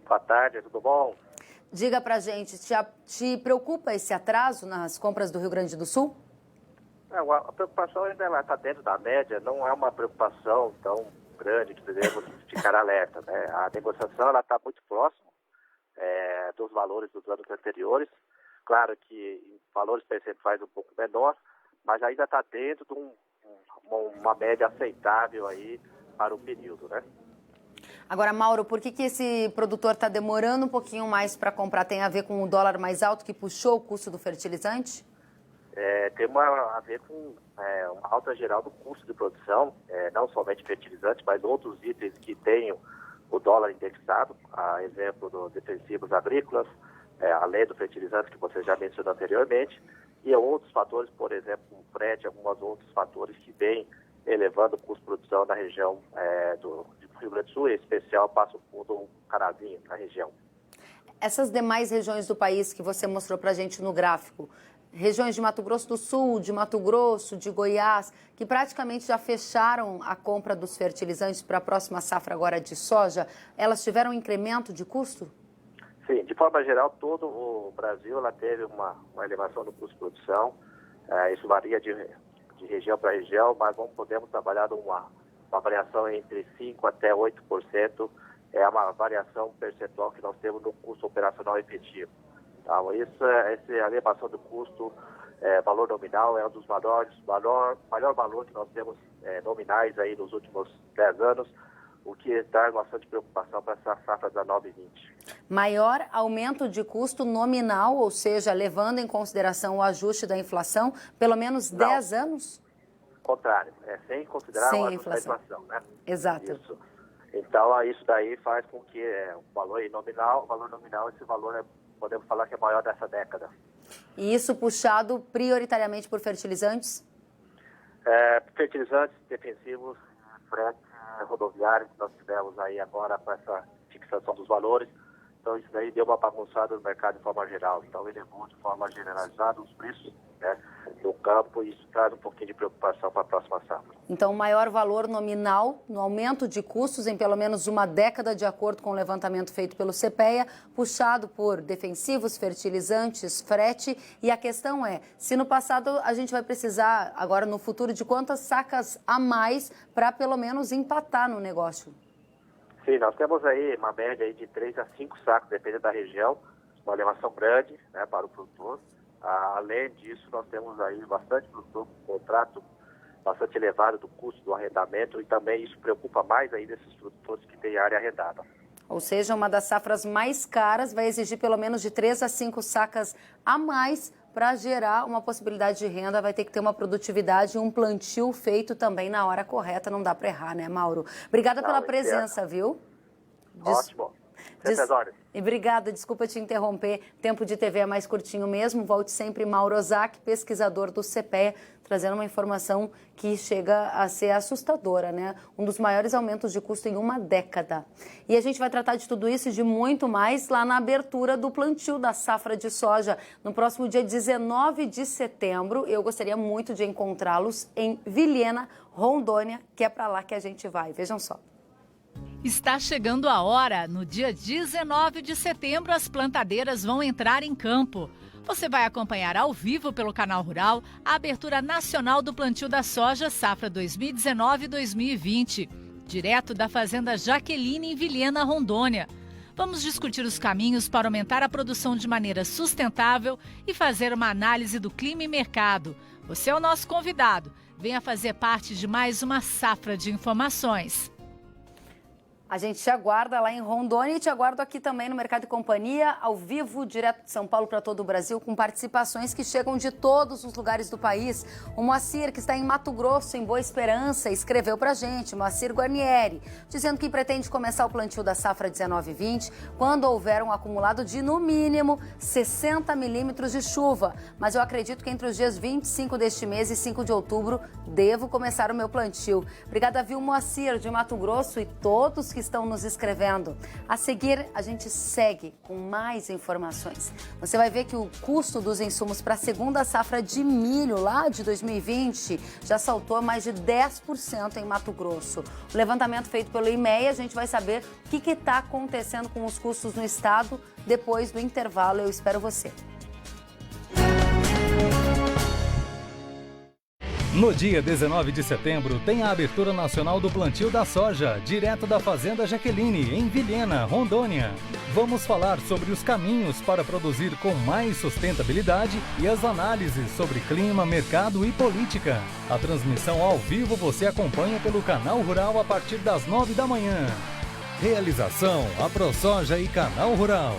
Boa tarde, tudo bom? Diga pra gente, te preocupa esse atraso nas compras do Rio Grande do Sul? Não, a preocupação ainda está dentro da média, não é uma preocupação tão grande que devemos ficar alerta, né? A negociação está muito próxima dos valores dos anos anteriores. Claro que em valores percentuais um pouco menor, mas ainda está dentro de uma média aceitável aí para o período, né? Agora, Mauro, por que esse produtor está demorando um pouquinho mais para comprar? Tem a ver com o dólar mais alto que puxou o custo do fertilizante? tem a ver com uma alta geral do custo de produção, não somente fertilizantes, mas outros itens que tenham o dólar indexado, a exemplo dos defensivos agrícolas, além do fertilizante que você já mencionou anteriormente, e outros fatores, por exemplo, o frete, alguns outros fatores que vêm elevando o custo de produção na região do Rio Grande do Sul, em especial Passo Fundo, Carazinho, na região. Essas demais regiões do país que você mostrou para a gente no gráfico, regiões de Mato Grosso do Sul, de Mato Grosso, de Goiás, que praticamente já fecharam a compra dos fertilizantes para a próxima safra agora de soja, elas tiveram um incremento de custo? Sim, de forma geral, todo o Brasil ela teve uma elevação do custo de produção. Isso varia de região para região, mas podemos trabalhar uma variação entre 5% até 8%. É uma variação percentual que nós temos no custo operacional efetivo. Então, essa elevação do custo, valor nominal, é um dos maior valor que nós temos nominais aí nos últimos 10 anos, o que traz bastante preocupação para essa safra 19/20. Maior aumento de custo nominal, ou seja, levando em consideração o ajuste da inflação, pelo menos 10 anos? Contrário, sem considerar o ajuste da inflação, né? Exato. Isso. Então, isso daí faz com que o valor nominal, esse valor podemos falar que é maior dessa década. E isso puxado prioritariamente por fertilizantes? Fertilizantes, defensivos, frete, rodoviários, que nós tivemos aí agora com essa fixação dos valores. Então, isso daí deu uma bagunçada no mercado de forma geral. Então, elevou de forma generalizada os preços, né, no campo, e isso traz um pouquinho de preocupação para a próxima safra. Então, maior valor nominal no aumento de custos em pelo menos uma década, de acordo com o levantamento feito pelo CPEA, puxado por defensivos, fertilizantes, frete. E a questão é, se no passado a gente vai precisar, agora no futuro, de quantas sacas a mais para pelo menos empatar no negócio? Sim, nós temos aí uma média aí de 3 a 5 sacos, dependendo da região, uma elevação grande, né, para o produtor. Além disso, nós temos aí bastante produtor com contrato bastante elevado do custo do arrendamento, e também isso preocupa mais ainda esses produtores que têm área arrendada. Ou seja, uma das safras mais caras vai exigir pelo menos de 3 a 5 sacas a mais para gerar uma possibilidade de renda. Vai ter que ter uma produtividade e um plantio feito também na hora correta. Não dá para errar, né, Mauro? Obrigada pela presença, viu? Ótimo. E obrigada, desculpa te interromper, tempo de TV é mais curtinho mesmo. Volte sempre, Mauro Ozaki, pesquisador do CPEA, trazendo uma informação que chega a ser assustadora, né? Um dos maiores aumentos de custo em uma década. E a gente vai tratar de tudo isso e de muito mais lá na abertura do plantio da safra de soja. No próximo dia 19 de setembro, eu gostaria muito de encontrá-los em Vilhena, Rondônia, que é para lá que a gente vai. Vejam só. Está chegando a hora. No dia 19 de setembro, as plantadeiras vão entrar em campo. Você vai acompanhar ao vivo pelo Canal Rural a abertura nacional do plantio da soja safra 2019-2020, direto da Fazenda Jaqueline em Vilhena, Rondônia. Vamos discutir os caminhos para aumentar a produção de maneira sustentável e fazer uma análise do clima e mercado. Você é o nosso convidado. Venha fazer parte de mais uma safra de informações. A gente te aguarda lá em Rondônia e te aguardo aqui também no Mercado e Companhia, ao vivo, direto de São Paulo para todo o Brasil, com participações que chegam de todos os lugares do país. O Moacir, que está em Mato Grosso, em Boa Esperança, escreveu para a gente, Moacir Guarnieri, dizendo que pretende começar o plantio da safra 19/20 quando houver um acumulado de, no mínimo, 60 milímetros de chuva. Mas eu acredito que entre os dias 25 deste mês e 5 de outubro, devo começar o meu plantio. Obrigada, viu, Moacir, de Mato Grosso, e todos que estão nos escrevendo. A seguir, a gente segue com mais informações. Você vai ver que o custo dos insumos para a segunda safra de milho lá de 2020 já saltou a mais de 10% em Mato Grosso. O levantamento feito pelo IMEA, a gente vai saber o que está acontecendo com os custos no estado depois do intervalo. Eu espero você. No dia 19 de setembro, tem a abertura nacional do plantio da soja, direto da Fazenda Jaqueline, em Vilhena, Rondônia. Vamos falar sobre os caminhos para produzir com mais sustentabilidade e as análises sobre clima, mercado e política. A transmissão ao vivo você acompanha pelo Canal Rural a partir das 9 da manhã. Realização: AproSoja e Canal Rural.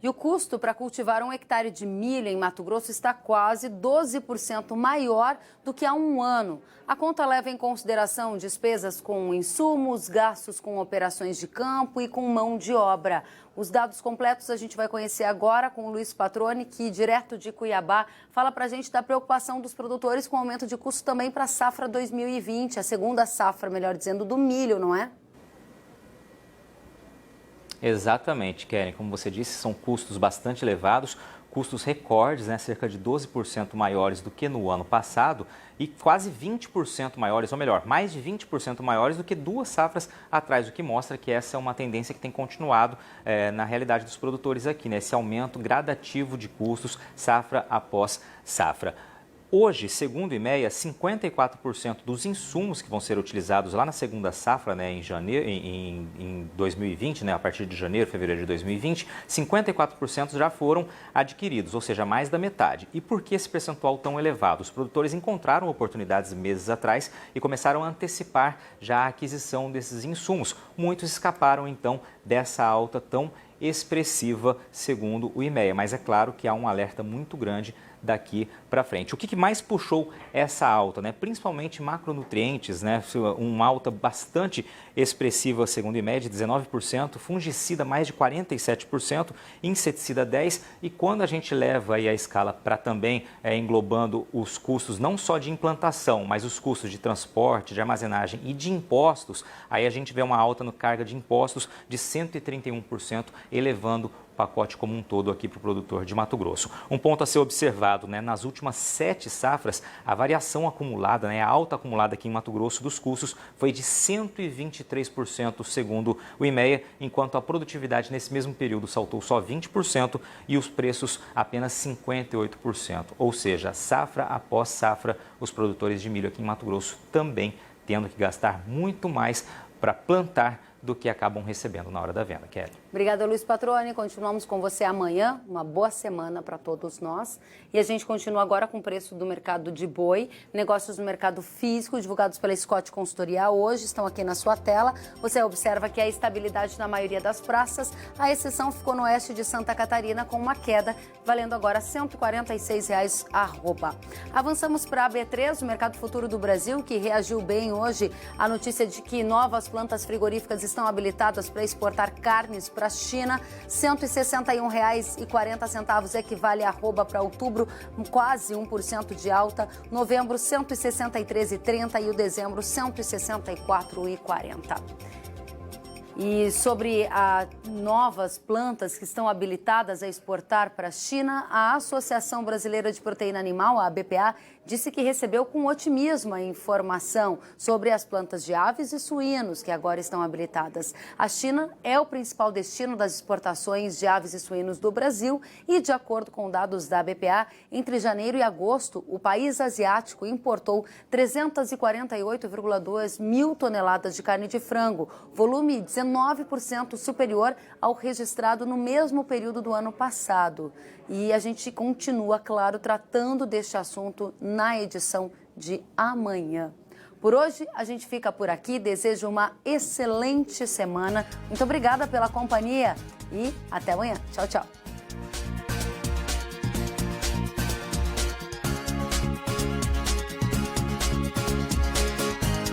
E o custo para cultivar 1 hectare de milho em Mato Grosso está quase 12% maior do que há um ano. A conta leva em consideração despesas com insumos, gastos com operações de campo e com mão de obra. Os dados completos a gente vai conhecer agora com o Luiz Patroni, que, direto de Cuiabá, fala para a gente da preocupação dos produtores com o aumento de custo também para a safra 2020, a segunda safra, melhor dizendo, do milho, não é? Exatamente, Keren. Como você disse, são custos bastante elevados, custos recordes, né, cerca de 12% maiores do que no ano passado e quase 20% maiores, ou melhor, mais de 20% maiores do que 2 safras atrás, o que mostra que essa é uma tendência que tem continuado na realidade dos produtores aqui, né, esse aumento gradativo de custos safra após safra. Hoje, segundo o IMEA, 54% dos insumos que vão ser utilizados lá na segunda safra, né, em 2020, né, a partir de janeiro, fevereiro de 2020, 54% já foram adquiridos, ou seja, mais da metade. E por que esse percentual tão elevado? Os produtores encontraram oportunidades meses atrás e começaram a antecipar já a aquisição desses insumos. Muitos escaparam, então, dessa alta tão expressiva, segundo o IMEA. Mas é claro que há um alerta muito grande daqui para frente. O que mais puxou essa alta, né? Principalmente macronutrientes, né? Uma alta bastante expressiva, segundo o IMEA, de 19%, fungicida mais de 47%, inseticida 10%, e quando a gente leva aí a escala para também englobando os custos não só de implantação, mas os custos de transporte, de armazenagem e de impostos, aí a gente vê uma alta no carga de impostos de 131%, elevando o pacote como um todo aqui para o produtor de Mato Grosso. Um ponto a ser observado, né, nas últimas 7 safras, a variação acumulada, né, a alta acumulada aqui em Mato Grosso dos custos foi de 123%, segundo o IMEA, enquanto a produtividade nesse mesmo período saltou só 20% e os preços apenas 58%. Ou seja, safra após safra, os produtores de milho aqui em Mato Grosso também tendo que gastar muito mais para plantar do que acabam recebendo na hora da venda. Kelly. Obrigada, Luiz Patroni. Continuamos com você amanhã. Uma boa semana para todos nós. E a gente continua agora com o preço do mercado de boi. Negócios no mercado físico, divulgados pela Scott Consultoria hoje, estão aqui na sua tela. Você observa que há estabilidade na maioria das praças. A exceção ficou no oeste de Santa Catarina, com uma queda, valendo agora R$ 146,00 a arroba. Avançamos para a B3, o mercado futuro do Brasil, que reagiu bem hoje à notícia de que novas plantas frigoríficas estão habilitadas para exportar carnes para a China. R$ 161,40 equivale a arroba para outubro, quase 1% de alta. Novembro, R$ 163,30 e o dezembro, R$ 164,40. E sobre as novas plantas que estão habilitadas a exportar para a China, a Associação Brasileira de Proteína Animal, a ABPA, disse que recebeu com otimismo a informação sobre as plantas de aves e suínos que agora estão habilitadas. A China é o principal destino das exportações de aves e suínos do Brasil e, de acordo com dados da ABPA, entre janeiro e agosto, o país asiático importou 348,2 mil toneladas de carne de frango, volume 19% superior ao registrado no mesmo período do ano passado. E a gente continua, claro, tratando deste assunto na edição de amanhã. Por hoje, a gente fica por aqui. Desejo uma excelente semana. Muito obrigada pela companhia e até amanhã. Tchau, tchau.